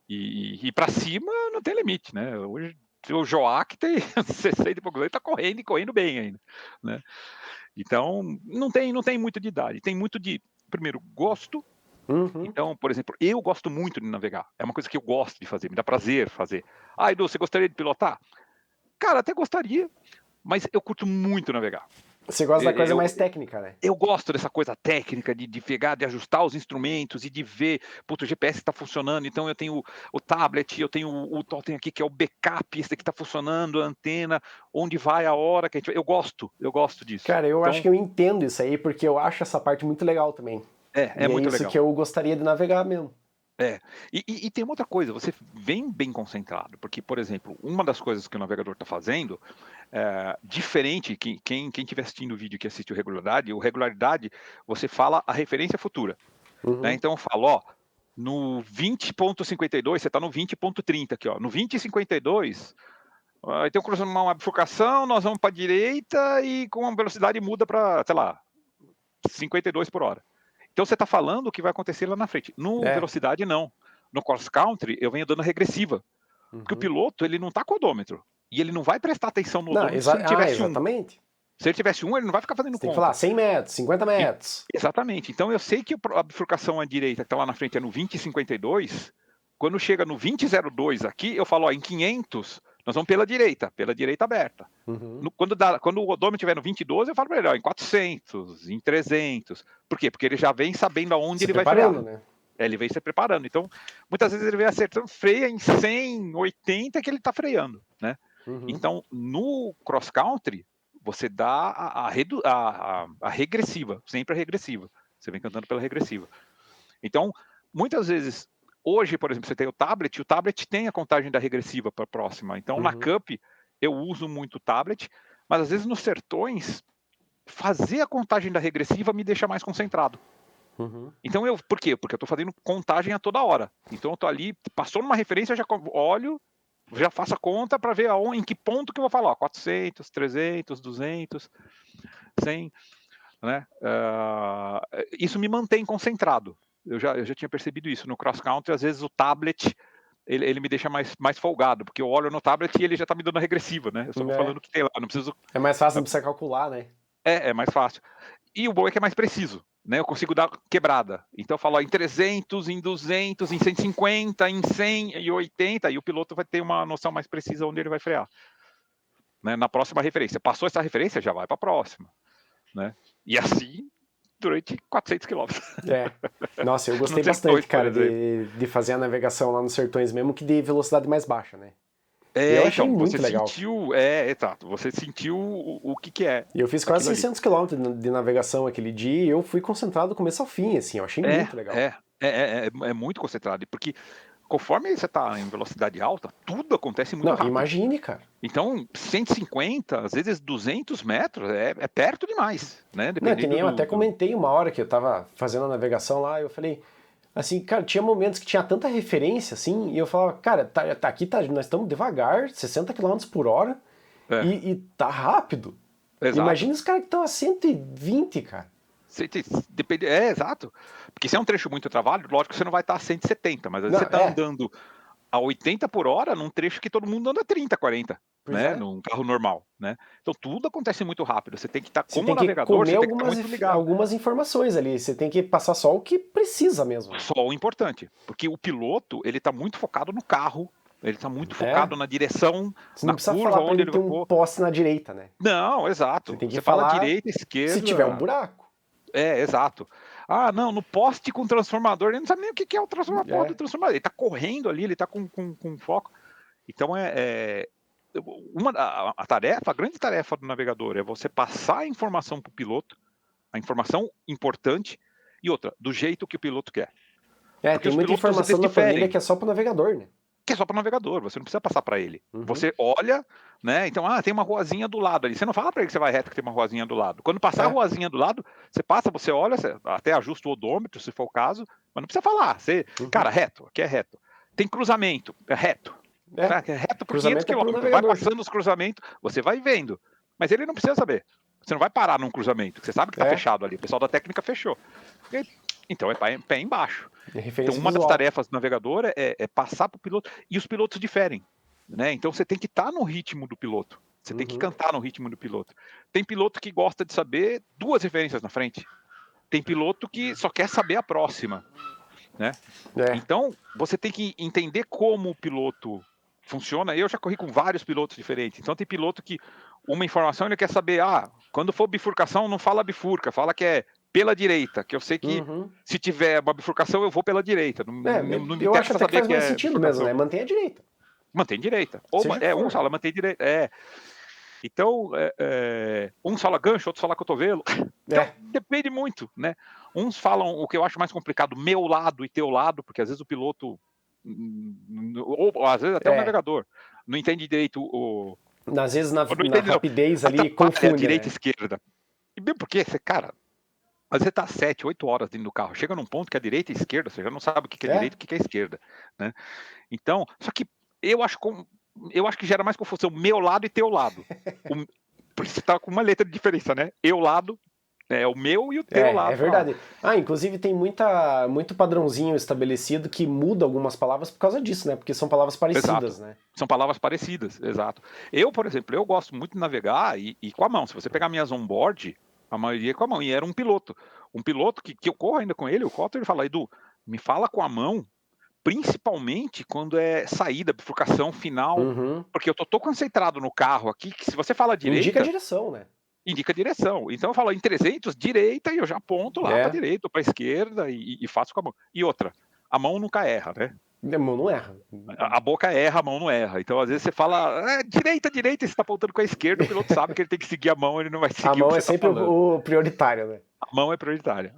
[SPEAKER 3] e para cima não tem limite, né? Hoje o Joaquim tem 60 e poucos anos, tá correndo e correndo bem ainda, né? Então não tem muito de idade, tem muito de, primeiro, gosto. Então, por exemplo, eu gosto muito de navegar, é uma coisa que eu gosto de fazer, me dá prazer fazer. Edu, você gostaria de pilotar? Cara, até gostaria, mas eu curto muito navegar.
[SPEAKER 2] Você gosta da coisa mais técnica, né?
[SPEAKER 3] Eu gosto dessa coisa técnica de pegar, de ajustar os instrumentos e de ver, o GPS está funcionando, então eu tenho o tablet, eu tenho o totem aqui que é o backup, esse aqui está funcionando, a antena, onde vai a hora que a gente vai. Eu gosto disso.
[SPEAKER 2] Cara, eu acho que eu entendo isso aí, porque eu acho essa parte muito legal também.
[SPEAKER 3] É muito legal.
[SPEAKER 2] Isso que eu gostaria de navegar mesmo.
[SPEAKER 3] E tem uma outra coisa, você vem bem concentrado, porque, por exemplo, uma das coisas que o navegador está fazendo, diferente, quem estiver assistindo o vídeo que assiste o regularidade, você fala a referência futura. Né? Então eu falo, no 20.52, você está no 20.30 aqui, no 20.52, então cruzando uma bifurcação, nós vamos para a direita e com a velocidade muda para, sei lá, 52 por hora. Então você está falando o que vai acontecer lá na frente. No velocidade, não. No cross-country, eu venho dando regressiva. Porque o piloto, ele não está com odômetro. E ele não vai prestar atenção no odômetro se ele tivesse
[SPEAKER 2] exatamente.
[SPEAKER 3] Se ele tivesse ele não vai ficar fazendo conta.
[SPEAKER 2] Tem que falar 100 metros, 50 metros.
[SPEAKER 3] Exatamente. Então eu sei que a bifurcação à direita, que está lá na frente, é no 20 e 52, Quando chega no 20,02 aqui, eu falo, ó, em 500, nós vamos pela direita aberta. Quando o odômetro estiver no 20,12, eu falo para ele, ó, em 400, em 300. Por quê? Porque ele já vem sabendo aonde ele vai frear.
[SPEAKER 2] Né?
[SPEAKER 3] Ele vem se preparando. Então, muitas vezes ele vem acertando, freia em 100, 80 que ele está freando, né? Então, no cross country, você dá a regressiva, sempre a regressiva. Você vem cantando pela regressiva. Então, muitas vezes, hoje, por exemplo, você tem o tablet tem a contagem da regressiva para a próxima. Então, na Cup, eu uso muito o tablet, mas às vezes nos sertões, fazer a contagem da regressiva me deixa mais concentrado. Então, por quê? Porque eu estou fazendo contagem a toda hora. Então, eu estou ali, passou numa referência, eu já olho, já faço a conta para ver em que ponto que eu vou falar. 400, 300, 200, 100, né? Isso me mantém concentrado. Eu já tinha percebido isso. No cross country, às vezes o tablet ele me deixa mais folgado, porque eu olho no tablet e ele já está me dando a regressiva, né? Eu só vou falando o que tem lá, não preciso...
[SPEAKER 2] É mais fácil de você calcular, né?
[SPEAKER 3] É mais fácil. E o bom é que é mais preciso, né? Eu consigo dar quebrada. Então eu falo, ó, em 300, em 200, em 150, em 100 e 80, e o piloto vai ter uma noção mais precisa onde ele vai frear. Né? Na próxima referência. Passou essa referência, já vai para a próxima. Né? E assim, durante 400 quilômetros.
[SPEAKER 2] Nossa, eu gostei bastante, cara, de fazer a navegação lá nos sertões, mesmo que de velocidade mais baixa, né? Eu achei
[SPEAKER 3] então,
[SPEAKER 2] muito
[SPEAKER 3] você
[SPEAKER 2] legal.
[SPEAKER 3] Sentiu, exato, você sentiu o que é.
[SPEAKER 2] E eu fiz quase 600 km de navegação aquele dia e eu fui concentrado do começo ao fim, assim, eu achei muito legal.
[SPEAKER 3] É muito concentrado, porque conforme você está em velocidade alta, tudo acontece muito rápido.
[SPEAKER 2] Imagine, cara.
[SPEAKER 3] Então, 150, às vezes 200 metros, é perto demais, né?
[SPEAKER 2] Que nem eu até comentei uma hora que eu tava fazendo a navegação lá, eu falei, assim, cara, tinha momentos que tinha tanta referência, assim, e eu falava, cara, aqui nós estamos devagar, 60 km por hora, e tá rápido.
[SPEAKER 3] Exato.
[SPEAKER 2] Imagina os caras que estão a 120, cara.
[SPEAKER 3] Depende, exato. Porque se é um trecho muito travado, lógico que você não vai estar a 170, mas às vezes você está andando a 80 por hora num trecho que todo mundo anda a 30, 40, né? Num carro normal, né? Então tudo acontece muito rápido. Você tem que estar como navegador, você tem que estar muito ligado.
[SPEAKER 2] Algumas informações ali, você tem que passar só o que precisa mesmo.
[SPEAKER 3] Só o importante, porque o piloto, ele tá muito focado no carro, ele tá muito focado na direção,
[SPEAKER 2] você não precisa falar onde ele tem um poste na direita, né?
[SPEAKER 3] Não, exato.
[SPEAKER 2] Você tem que
[SPEAKER 3] você
[SPEAKER 2] falar
[SPEAKER 3] fala direita, esquerda.
[SPEAKER 2] Se tiver um buraco.
[SPEAKER 3] Exato. Ah, não, no poste com transformador, ele não sabe nem o que é o transformador do transformador. Ele tá correndo ali, ele tá com foco. Então a grande tarefa do navegador é você passar a informação para o piloto, a informação importante, e outra, do jeito que o piloto quer.
[SPEAKER 2] Tem muita informação na planilha que é só para o navegador, né?
[SPEAKER 3] Que é só para o navegador, você não precisa passar para ele. Você olha, né? Então, tem uma ruazinha do lado ali. Você não fala para ele que você vai reto que tem uma ruazinha do lado. Quando passar a ruazinha do lado, você passa, você olha, você até ajusta o odômetro, se for o caso, mas não precisa falar. Cara, reto, aqui é reto. Tem cruzamento, é reto. É reto por 500 km. Vai passando os cruzamentos, você vai vendo. Mas ele não precisa saber. Você não vai parar num cruzamento, você sabe que está fechado ali. O pessoal da técnica fechou. Então é pé embaixo. Então uma das tarefas do navegador é passar para o piloto. E os pilotos diferem, né? Então você tem que estar no ritmo do piloto. Você tem que cantar no ritmo do piloto. Tem piloto que gosta de saber 2 referências na frente. Tem piloto que só quer saber a próxima, né? Então você tem que entender como o piloto funciona. Eu já corri com vários pilotos diferentes. Então tem piloto que uma informação ele quer saber, quando for bifurcação não fala bifurca, fala que é pela direita, que eu sei que se tiver uma bifurcação eu vou pela direita.
[SPEAKER 2] Eu acho até que faz mais sentido mesmo, né? Mantém a direita.
[SPEAKER 3] Mantém direita. Um fala mantém direita. Então, uns falam gancho, outros falam cotovelo. Então, depende muito, né? Uns falam o que eu acho mais complicado, meu lado e teu lado, porque às vezes o piloto, ou às vezes até o navegador, não entende direito
[SPEAKER 2] às vezes na rapidez ali confunde,
[SPEAKER 3] direita e esquerda. E bem porque, cara, às vezes você tá 7, 8 horas dentro do carro, chega num ponto que a direita e a esquerda, você já não sabe o que é direita e o que é esquerda, né? Então, só que eu acho que gera mais confusão, meu lado e teu lado. Porque você tá com uma letra de diferença, né? Eu lado, o meu e o teu lado.
[SPEAKER 2] É verdade. Inclusive tem muito padrãozinho estabelecido que muda algumas palavras por causa disso, né? Porque são palavras parecidas,
[SPEAKER 3] exato.
[SPEAKER 2] né?
[SPEAKER 3] São palavras parecidas, exato. Eu, por exemplo, eu gosto muito de navegar e com a mão. Se você pegar minhas onboard, a maioria é com a mão. E era um piloto. Um piloto que eu corro ainda com ele, o Cotter, ele fala, Edu, me fala com a mão, principalmente quando é saída, bifurcação final, porque eu tô concentrado no carro aqui, que se você fala direita...
[SPEAKER 2] Indica a direção, né?
[SPEAKER 3] Indica a direção. Então eu falo em 300, direita, e eu já aponto lá para direita ou para esquerda e faço com a mão. E outra, a mão nunca erra, né?
[SPEAKER 2] A mão não erra.
[SPEAKER 3] A boca erra, a mão não erra. Então, às vezes, você fala direita, e você está apontando com a esquerda, o piloto sabe que ele tem que seguir a mão, ele não vai seguir
[SPEAKER 2] a mão
[SPEAKER 3] o que
[SPEAKER 2] é
[SPEAKER 3] você
[SPEAKER 2] sempre
[SPEAKER 3] tá falando.
[SPEAKER 2] o prioritário, né?
[SPEAKER 3] A mão é prioritária,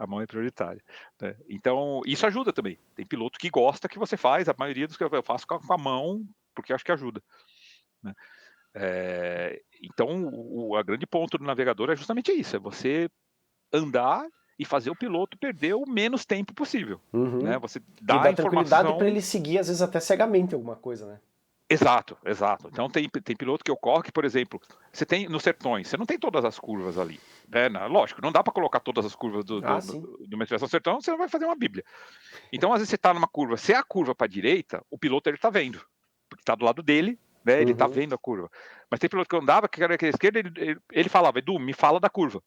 [SPEAKER 3] né? Então, isso ajuda também. Tem piloto que gosta que você faz, a maioria dos que eu faço com a mão, porque eu acho que ajuda, né? Então, o grande ponto do navegador é justamente isso, é você andar e fazer o piloto perder o menos tempo possível, né? Você dá
[SPEAKER 2] e dá
[SPEAKER 3] a
[SPEAKER 2] tranquilidade
[SPEAKER 3] informação...
[SPEAKER 2] para ele seguir, às vezes, até cegamente alguma coisa, né?
[SPEAKER 3] Exato. Então tem piloto que ocorre que, por exemplo, você tem nos sertões, você não tem todas as curvas ali, né? Lógico, não dá para colocar todas as curvas do uma expressão sertão, você não vai fazer uma bíblia. Então, às vezes você está numa curva, se é a curva para a direita, o piloto ele tá vendo, porque está do lado dele, né? Ele tá vendo a curva. Mas tem piloto que andava, que era aqui à esquerda, ele falava, Edu, me fala da curva.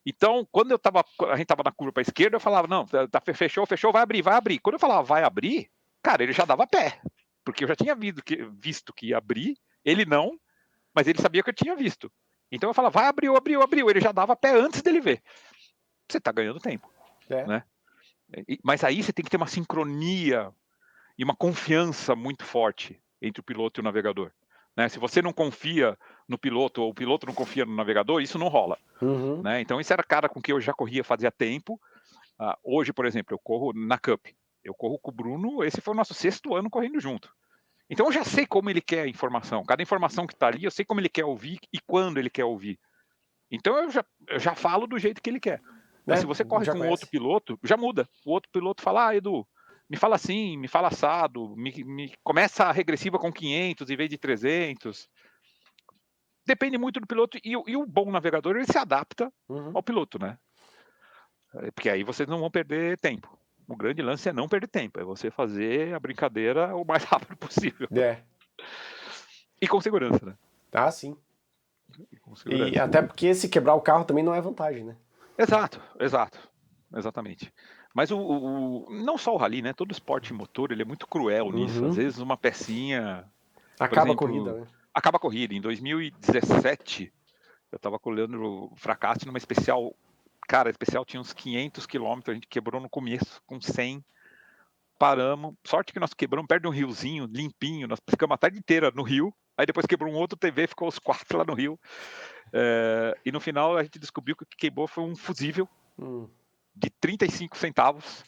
[SPEAKER 3] Então, quando a gente tava na curva para a esquerda, eu falava, não, fechou, vai abrir. Quando eu falava, vai abrir, cara, ele já dava pé. Porque eu já tinha visto que ia abrir, ele não, mas ele sabia que eu tinha visto. Então eu falava, vai, abriu. Ele já dava pé antes dele ver. Você tá ganhando tempo, né? Mas aí você tem que ter uma sincronia e uma confiança muito forte entre o piloto e o navegador, né? Se você não confia no piloto ou o piloto não confia no navegador, isso não rola, né? Então isso era cara com que eu já corria fazia tempo. Hoje, por exemplo, eu corro na Cup. Eu corro com o Bruno, esse foi o nosso 6º ano correndo junto. Então eu já sei como ele quer a informação. Cada informação que está ali, eu sei como ele quer ouvir e quando ele quer ouvir. Então eu já falo do jeito que ele quer. Mas se você corre com outro piloto, já muda. O outro piloto fala, Edu, me fala assim, me fala assado, me começa a regressiva com 500 em vez de 300. Depende muito do piloto. E o bom navegador, ele se adapta ao piloto, né? Porque aí vocês não vão perder tempo. O grande lance é não perder tempo, é você fazer a brincadeira o mais rápido possível. E com segurança, né?
[SPEAKER 2] Ah, sim. E até porque se quebrar o carro também não é vantagem, né?
[SPEAKER 3] Exato. Exatamente. Mas não só o rally, né? Todo esporte motor, ele é muito cruel nisso. Às vezes uma pecinha...
[SPEAKER 2] Acaba a corrida, né?
[SPEAKER 3] Acaba a corrida. Em 2017, eu estava colhendo o fracasso numa especial... Cara, a especial tinha uns 500 quilômetros, a gente quebrou no começo, com 100. Paramos. Sorte que nós quebramos perto de um riozinho, limpinho. Nós ficamos a tarde inteira no rio. Aí depois quebrou um outro TV, ficou os 4 lá no rio. E no final a gente descobriu que o que queimou foi um fusível de 35 centavos,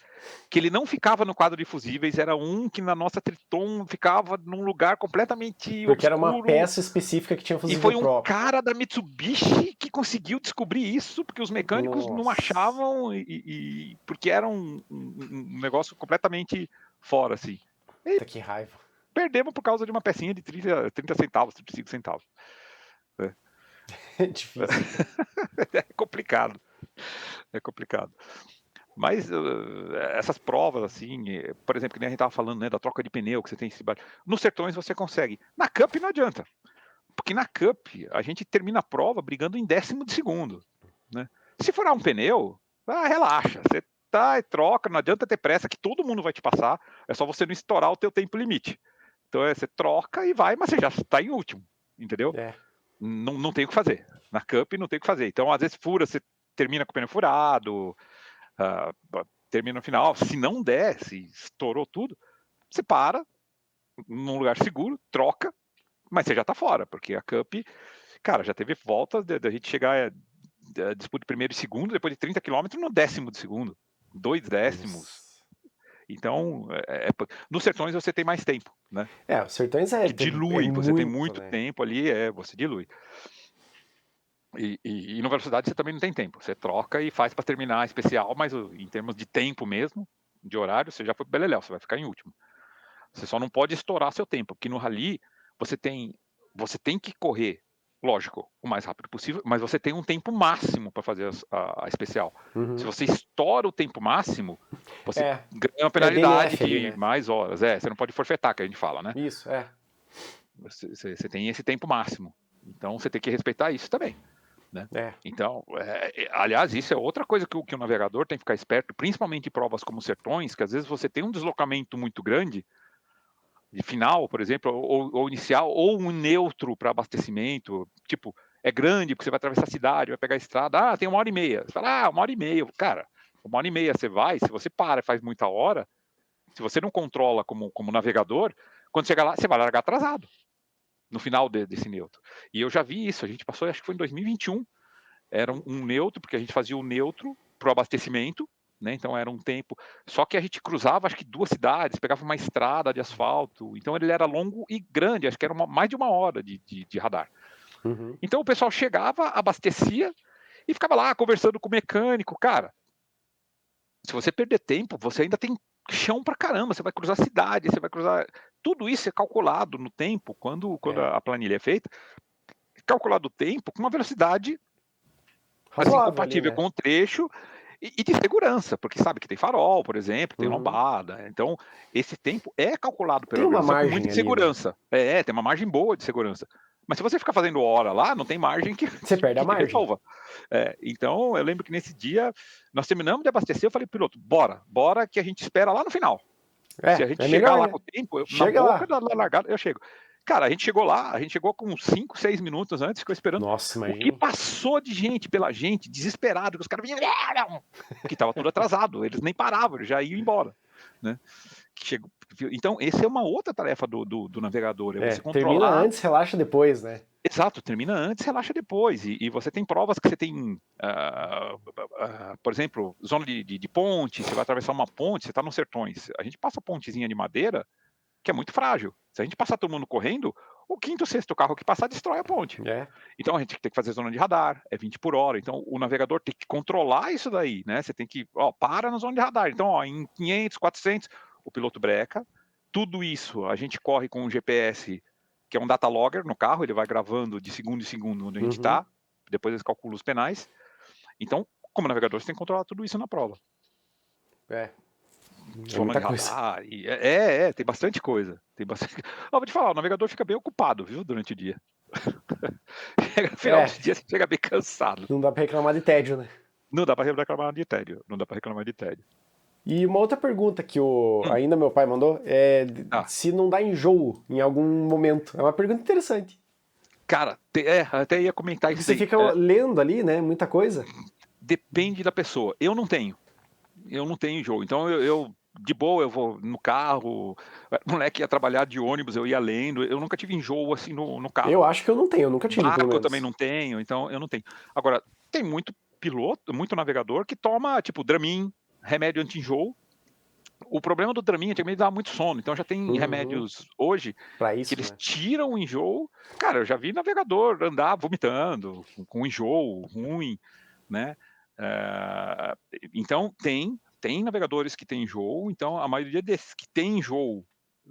[SPEAKER 3] que ele não ficava no quadro de fusíveis, era um que na nossa Triton ficava num lugar completamente obscuro.
[SPEAKER 2] Porque era uma peça específica que tinha fusível próprio.
[SPEAKER 3] E foi um cara da Mitsubishi que conseguiu descobrir isso, porque os mecânicos não achavam, porque era um negócio completamente fora, assim.
[SPEAKER 2] Eita, que raiva.
[SPEAKER 3] Perdemos por causa de uma pecinha de 30 centavos, 35 centavos.
[SPEAKER 2] É difícil.
[SPEAKER 3] É complicado. Mas essas provas, assim, por exemplo, que nem a gente estava falando, né, da troca de pneu, que você tem nos sertões você consegue. Na Cup não adianta. Porque na Cup a gente termina a prova brigando em 10º de segundo, né? Se furar um pneu, relaxa. Você tá e troca, não adianta ter pressa, que todo mundo vai te passar. É só você não estourar o teu tempo limite. Então você troca e vai, mas você já está em último, entendeu? Não tem o que fazer. Na Cup não tem o que fazer. Então, às vezes fura, você termina com o pneu furado, termina no final. Se não der, se estourou tudo, você para num lugar seguro, troca, mas você já tá fora, porque a Cup, cara, já teve voltas da gente chegar a disputa de primeiro e segundo, depois de 30 km no 10º de segundo, 2 décimos. Então, nos sertões você tem mais tempo, né?
[SPEAKER 2] Os sertões
[SPEAKER 3] dilui, você tem muito tempo ali, você dilui. E na velocidade você também não tem tempo, você troca e faz para terminar especial, mas em termos de tempo mesmo, de horário, você já foi beleléu, você vai ficar em último. Você só não pode estourar seu tempo, porque no rally você tem que correr, lógico, o mais rápido possível, mas você tem um tempo máximo para fazer a especial. Se você estoura o tempo máximo, você ganha uma penalidade de mais horas. Você não pode forfetar, que a gente fala, né?
[SPEAKER 2] Isso,
[SPEAKER 3] Você tem esse tempo máximo. Então você tem que respeitar isso também. né?
[SPEAKER 2] É.
[SPEAKER 3] Então, aliás, isso é outra coisa que o navegador tem que ficar esperto, principalmente em provas como Sertões, que às vezes você tem um deslocamento muito grande, de final, por exemplo, ou inicial, ou um neutro para abastecimento, tipo, é grande, porque você vai atravessar a cidade, vai pegar a estrada, tem 1h30. Você fala, 1h30. Cara, 1h30 você vai, se você para e faz muita hora, se você não controla como navegador, quando chegar lá, você vai largar atrasado, no final desse neutro. E eu já vi isso, a gente passou, acho que foi em 2021, era um neutro, porque a gente fazia o neutro para o abastecimento, né? Então era um tempo. Só que a gente cruzava, acho que 2 cidades, pegava uma estrada de asfalto. Então ele era longo e grande, acho que era mais de 1 hora de radar.
[SPEAKER 2] Uhum.
[SPEAKER 3] Então o pessoal chegava, abastecia e ficava lá conversando com o mecânico. Cara, se você perder tempo, você ainda tem chão pra caramba. Você vai cruzar a cidade, você vai cruzar. Tudo isso é calculado no tempo, quando a planilha é feita, calculado o tempo com uma velocidade assim,
[SPEAKER 2] Razoável ali,
[SPEAKER 3] compatível
[SPEAKER 2] né?
[SPEAKER 3] com o trecho e de segurança, porque sabe que tem farol, por exemplo, tem
[SPEAKER 2] Uhum.
[SPEAKER 3] lombada. Então, esse tempo é calculado
[SPEAKER 2] Tem
[SPEAKER 3] pela
[SPEAKER 2] uma
[SPEAKER 3] organização com
[SPEAKER 2] margem
[SPEAKER 3] muita
[SPEAKER 2] ali, né?
[SPEAKER 3] segurança. Tem uma margem boa de segurança. Mas se você ficar fazendo hora lá, não tem margem
[SPEAKER 2] Você perde a
[SPEAKER 3] que
[SPEAKER 2] margem.
[SPEAKER 3] resolva. Então, eu lembro que nesse dia, nós terminamos de abastecer, eu falei, piloto, bora que a gente espera lá no final. Se a gente
[SPEAKER 2] É
[SPEAKER 3] chegar
[SPEAKER 2] melhor,
[SPEAKER 3] lá
[SPEAKER 2] né?
[SPEAKER 3] com o tempo, na
[SPEAKER 2] Chega
[SPEAKER 3] boca
[SPEAKER 2] lá.
[SPEAKER 3] da largada, eu chego. Cara, a gente chegou lá, a gente chegou com 5, 6 minutos antes, ficou esperando.
[SPEAKER 2] Nossa,
[SPEAKER 3] O que
[SPEAKER 2] imagina.
[SPEAKER 3] passou de gente pela gente, desesperado, que os caras vinham, porque tava tudo atrasado, eles nem paravam, eles já iam embora, né? Então, essa é uma outra tarefa do navegador, é você
[SPEAKER 2] Termina
[SPEAKER 3] controlar.
[SPEAKER 2] antes, relaxa depois, né?
[SPEAKER 3] Exato, termina antes, relaxa depois. E você tem provas que você tem, por exemplo, zona de ponte, você vai atravessar uma ponte, você está nos Sertões. A gente passa pontezinha de madeira, que é muito frágil. Se a gente passar todo mundo correndo, o quinto, sexto carro que passar destrói a ponte. Então a gente tem que fazer zona de radar, é 20 por hora. Então o navegador tem que controlar isso daí, né? Você tem que, para na zona de radar. Então, em 500, 400, o piloto breca. Tudo isso a gente corre com um GPS, que é um data logger no carro, ele vai gravando de segundo em segundo onde a gente está, depois eles calculam os penais. Então, como navegador, você tem que controlar tudo isso na prova. Zona de radar. Tem bastante coisa. Vou te falar, o navegador fica bem ocupado, viu, durante o dia. No final do dia você chega bem cansado.
[SPEAKER 2] Não dá pra reclamar de tédio, né?
[SPEAKER 3] Não dá pra reclamar de tédio.
[SPEAKER 2] E uma outra pergunta que ainda meu pai mandou é se não dá enjoo em algum momento. É uma pergunta interessante.
[SPEAKER 3] Cara, até ia comentar isso.
[SPEAKER 2] Você fica lendo ali, né? Muita coisa.
[SPEAKER 3] Depende da pessoa. Eu não tenho enjoo. Então eu de boa, eu vou no carro. O moleque ia trabalhar de ônibus, eu ia lendo. Eu nunca tive enjoo assim no carro.
[SPEAKER 2] Eu acho que eu não tenho, eu nunca tive, pelo menos.
[SPEAKER 3] Eu também não tenho, então eu não tenho. Agora, tem muito piloto, muito navegador que toma, tipo, Dramin, remédio anti-enjoo. O problema do Dramin antigamente dava muito sono, então já tem remédios hoje
[SPEAKER 2] isso,
[SPEAKER 3] que eles tiram o enjoo. Cara, eu já vi navegador andar vomitando, com enjoo ruim, né? Então, tem navegadores que têm enjoo, então a maioria desses que tem enjoo,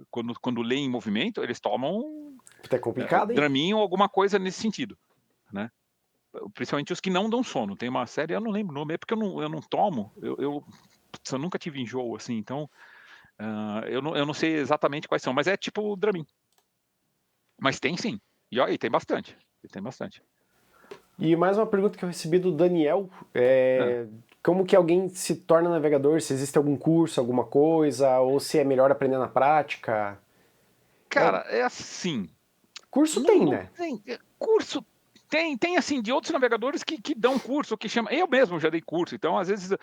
[SPEAKER 3] quando lê em movimento, eles tomam
[SPEAKER 2] é complicado, hein?
[SPEAKER 3] Dramin ou alguma coisa nesse sentido, né? Principalmente os que não dão sono. Tem uma série, eu não lembro o nome, é porque eu não tomo, eu nunca tive enjoo, assim, então eu não sei exatamente quais são, mas é tipo o Dramin. Mas tem sim, e aí tem bastante.
[SPEAKER 2] E mais uma pergunta que eu recebi do Daniel, como que alguém se torna navegador? Se existe algum curso, alguma coisa, ou se é melhor aprender na prática?
[SPEAKER 3] Cara, é assim.
[SPEAKER 2] Curso tem, né?
[SPEAKER 3] Curso tem assim, de outros navegadores que dão curso, que chama. Eu mesmo já dei curso, então às vezes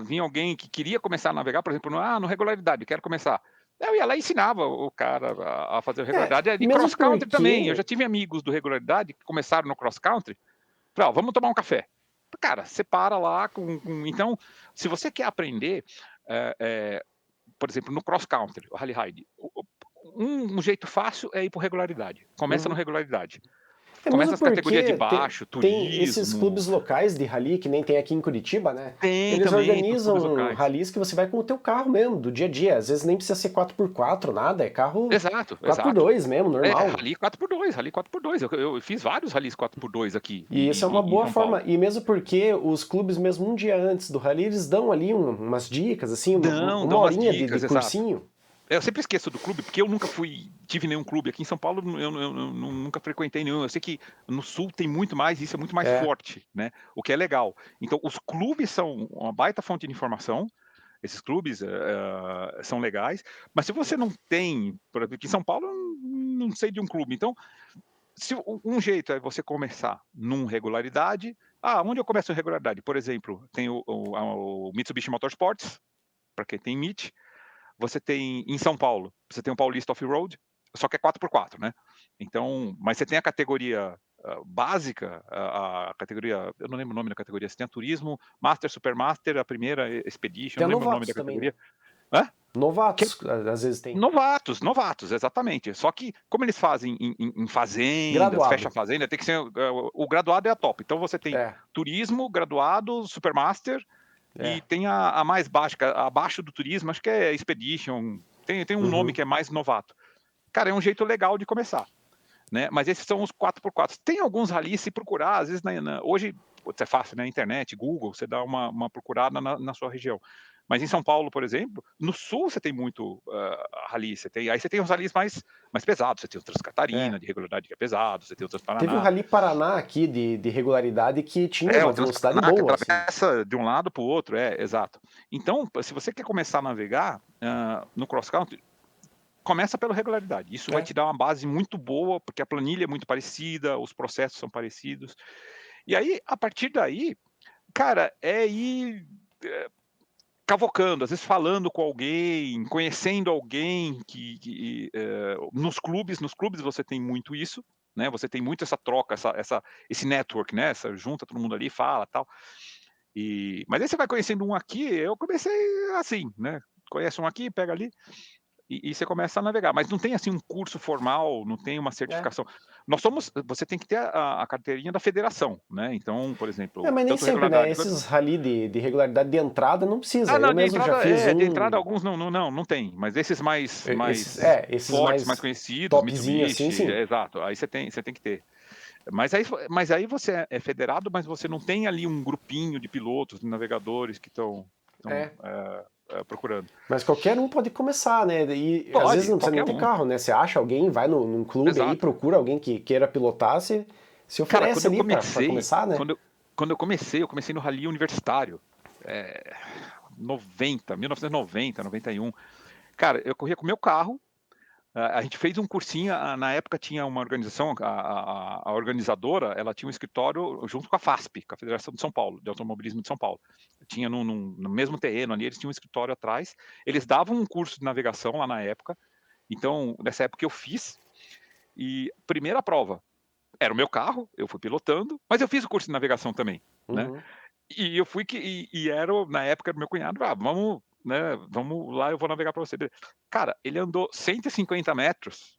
[SPEAKER 3] vinha alguém que queria começar a navegar, por exemplo, no regularidade, quero começar. Eu ia lá e ensinava o cara a fazer o regularidade. E cross country também. Eu já tive amigos do regularidade que começaram no cross country. Falei, vamos tomar um café. Cara, você para lá Então, se você quer aprender, por exemplo, no cross country, o rally ride, um jeito fácil é ir por regularidade. Começa no regularidade. Começa as categorias de baixo, turismo.
[SPEAKER 2] Tem esses clubes locais de rally, que nem tem aqui em Curitiba, né? Eles
[SPEAKER 3] também,
[SPEAKER 2] organizam rallies que você vai com o teu carro mesmo, do dia a dia. Às vezes nem precisa ser 4x4, nada. É carro 4x2 mesmo, normal.
[SPEAKER 3] Rally 4x2. Eu fiz vários rallies 4x2 aqui.
[SPEAKER 2] E isso é uma boa forma. E mesmo porque os clubes, mesmo um dia antes do rally, eles dão ali umas dicas, assim, uma horinha de cursinho.
[SPEAKER 3] Eu sempre esqueço do clube, porque eu nunca tive nenhum clube. Aqui em São Paulo eu nunca frequentei nenhum. Eu sei que no Sul tem muito mais, isso é muito mais forte, né? O que é legal. Então, os clubes são uma baita fonte de informação. Esses clubes são legais. Mas se você não tem, por exemplo, aqui em São Paulo, eu não sei de um clube. Então, um jeito é você começar num regularidade. Onde eu começo em regularidade? Por exemplo, tem o Mitsubishi Motorsports, para quem tem MIT. Você tem, em São Paulo, você tem o Paulista Off-Road, só que é 4x4, né? Então, mas você tem a categoria básica, a categoria, eu não lembro o nome da categoria, você tem a Turismo, Master, Supermaster, a primeira Expedition,
[SPEAKER 2] Tem
[SPEAKER 3] não lembro o nome
[SPEAKER 2] novatos
[SPEAKER 3] da
[SPEAKER 2] também,
[SPEAKER 3] categoria.
[SPEAKER 2] né? Novatos, às vezes tem.
[SPEAKER 3] Novatos, exatamente. Só que, como eles fazem em fazendas, fecha
[SPEAKER 2] Graduado.
[SPEAKER 3] a fazenda, tem que ser. O graduado é a top. Então você tem turismo, graduado, Supermaster, e tem a mais baixa, abaixo do turismo, acho que é Expedition. Tem um nome que é mais novato. Cara, é um jeito legal de começar. Né? Mas esses são os 4x4. Tem alguns ralis, se procurar, às vezes, hoje é fácil, na internet, Google, você dá uma procurada na sua região. Mas em São Paulo, por exemplo, no sul você tem muito rally. Aí você tem os ralis mais pesados. Você tem o Transcatarina, de regularidade, que é pesado. Você tem o Transparaná.
[SPEAKER 2] Teve o Rally Paraná aqui, de regularidade, que tinha uma
[SPEAKER 3] o
[SPEAKER 2] velocidade
[SPEAKER 3] Transparaná,
[SPEAKER 2] boa.
[SPEAKER 3] que atravessa de um lado para o outro. Exato. Então, se você quer começar a navegar no cross-country, começa pela regularidade. Isso vai te dar uma base muito boa, porque a planilha é muito parecida, os processos são parecidos. E aí, a partir daí, cara, é ir cavocando, às vezes falando com alguém, conhecendo alguém nos clubes você tem muito isso, né? Você tem muito essa troca, esse network, né? Junta todo mundo ali, fala, tal. Mas aí você vai conhecendo um aqui, eu comecei assim, né? Conhece um aqui, pega ali. E você começa a navegar, mas não tem assim um curso formal, não tem uma certificação. Você tem que ter a carteirinha da federação, né? Então, por exemplo,
[SPEAKER 2] Mas nem
[SPEAKER 3] tanto
[SPEAKER 2] sempre, né?
[SPEAKER 3] regularidade
[SPEAKER 2] Esses rally de regularidade de entrada não precisa. Eu
[SPEAKER 3] de
[SPEAKER 2] mesmo já
[SPEAKER 3] entrada,
[SPEAKER 2] fiz
[SPEAKER 3] de entrada alguns não tem, mas esses mais
[SPEAKER 2] esses
[SPEAKER 3] fortes,
[SPEAKER 2] mais
[SPEAKER 3] mais conhecidos,
[SPEAKER 2] topzinho assim,
[SPEAKER 3] Mitsubishi,
[SPEAKER 2] sim.
[SPEAKER 3] exato. Aí você tem que ter. Mas aí você é federado, mas você não tem ali um grupinho de pilotos, de navegadores que estão procurando.
[SPEAKER 2] Mas qualquer um pode começar, né? E às vezes
[SPEAKER 3] Pode,
[SPEAKER 2] não precisa nem
[SPEAKER 3] qualquer
[SPEAKER 2] ter
[SPEAKER 3] um.
[SPEAKER 2] carro, né? Você acha alguém, vai num clube aí,
[SPEAKER 3] Exato.
[SPEAKER 2] procura alguém que queira pilotar, se
[SPEAKER 3] Cara,
[SPEAKER 2] oferece ali pra começar, né?
[SPEAKER 3] Quando eu comecei no rally universitário. 1990, 91. Cara, eu corria com o meu carro. A gente fez um cursinho, na época tinha uma organização, a organizadora, ela tinha um escritório junto com a FASP, com a Federação de São Paulo, de Automobilismo de São Paulo. Tinha no mesmo terreno ali, eles tinham um escritório atrás, eles davam um curso de navegação lá na época, então nessa época eu fiz, e primeira prova, era o meu carro, eu fui pilotando, mas eu fiz o curso de navegação também, né? E eu fui na época era meu cunhado, vamos, né, vamos lá, eu vou navegar para você. Cara, ele andou 150 metros,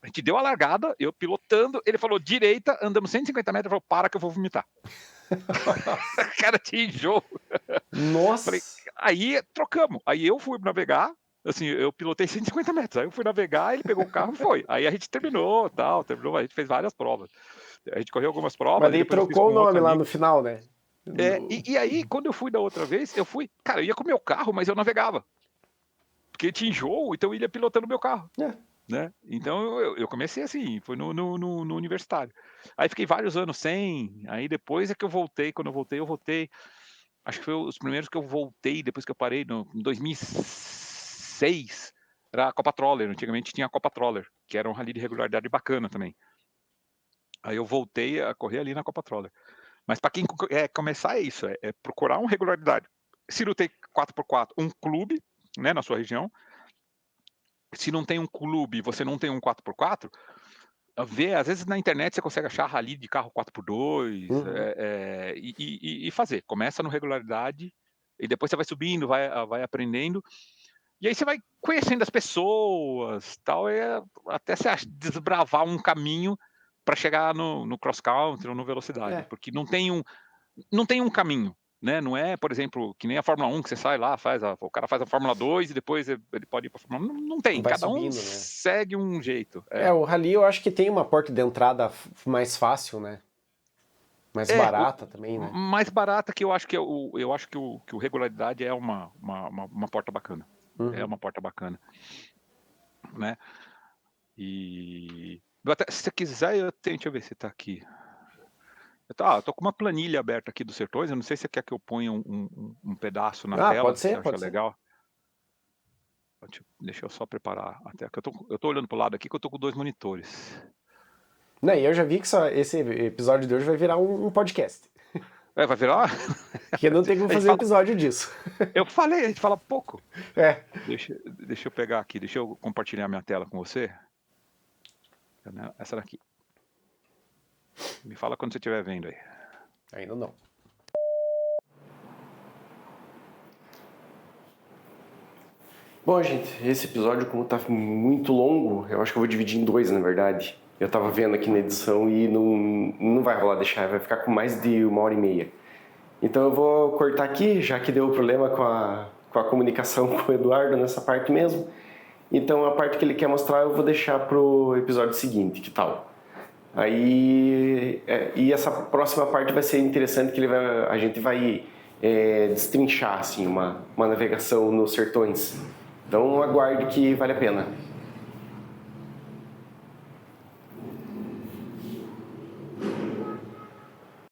[SPEAKER 3] a gente deu a largada, eu pilotando, ele falou direita, andamos 150 metros, falou, para que eu vou vomitar. Cara, tinha enjoo.
[SPEAKER 2] Nossa!
[SPEAKER 3] Falei, aí trocamos, aí eu fui navegar, assim, eu pilotei 150 metros, aí eu fui navegar, ele pegou o carro e foi. Aí a gente terminou, a gente fez várias provas. A gente correu algumas provas,
[SPEAKER 2] Mas
[SPEAKER 3] e
[SPEAKER 2] daí
[SPEAKER 3] depois eu fiz
[SPEAKER 2] trocou o
[SPEAKER 3] com outros
[SPEAKER 2] nome lá no
[SPEAKER 3] amigos.
[SPEAKER 2] final, né?
[SPEAKER 3] E aí, quando eu fui da outra vez, cara, eu ia com o meu carro, mas eu navegava. Porque tinha enjoo, então eu ia pilotando o meu carro. Né? Então eu comecei assim, foi no universitário. Aí fiquei vários anos sem, aí depois é que eu voltei, quando eu voltei, acho que foi os primeiros que eu voltei, depois que eu parei, em 2006, era a Copa Troller, antigamente tinha a Copa Troller, que era um rally de regularidade bacana também. Aí eu voltei a correr ali na Copa Troller. Mas para quem começar é isso, é procurar uma regularidade. Se não tem 4x4, um clube, né, na sua região. Se não tem um clube, você não tem um 4x4, às vezes na internet você consegue achar rally de carro 4x2 e fazer. Começa no regularidade e depois você vai subindo, vai aprendendo. E aí você vai conhecendo as pessoas, tal, até você desbravar um caminho para chegar no cross country ou no velocidade, porque não tem um caminho, né? Não é, por exemplo, que nem a Fórmula 1 que você sai lá, o cara faz a Fórmula 2 e depois ele pode ir para a Fórmula 1. Não tem,
[SPEAKER 2] vai
[SPEAKER 3] cada um
[SPEAKER 2] subindo, né?
[SPEAKER 3] segue um jeito.
[SPEAKER 2] O rally eu acho que tem uma porta de entrada mais fácil, né? Mais barata também, né?
[SPEAKER 3] Mais barata que eu acho que o regularidade é uma porta bacana. É uma porta bacana. né? E se você quiser, eu tenho, deixa eu ver se tá aqui. Eu tô com uma planilha aberta aqui dos Sertões, eu não sei se você quer que eu ponha um pedaço na tela,
[SPEAKER 2] pode
[SPEAKER 3] se você
[SPEAKER 2] ser,
[SPEAKER 3] acha
[SPEAKER 2] pode ser.
[SPEAKER 3] legal. Deixa eu só preparar a tela, eu tô olhando pro lado aqui que eu tô com 2 monitores.
[SPEAKER 2] Não, e eu já vi que esse episódio de hoje vai virar um podcast.
[SPEAKER 3] Vai virar?
[SPEAKER 2] Porque não tem como fazer um episódio disso.
[SPEAKER 3] Eu falei, a gente fala pouco.
[SPEAKER 2] É.
[SPEAKER 3] Deixa eu pegar aqui, deixa eu compartilhar minha tela com você. Essa daqui. Me fala quando você estiver vendo aí.
[SPEAKER 2] Ainda não.
[SPEAKER 1] Bom, gente, esse episódio, como tá muito longo, eu acho que eu vou dividir em 2, na verdade. Eu tava vendo aqui na edição e não vai rolar deixar, vai ficar com mais de 1h30. Então eu vou cortar aqui, já que deu problema com a comunicação com o Eduardo nessa parte mesmo. Então a parte que ele quer mostrar eu vou deixar pro episódio seguinte, que tal? Aí, e essa próxima parte vai ser interessante, que a gente vai destrinchar assim, uma navegação nos sertões. Então aguarde que vale a pena.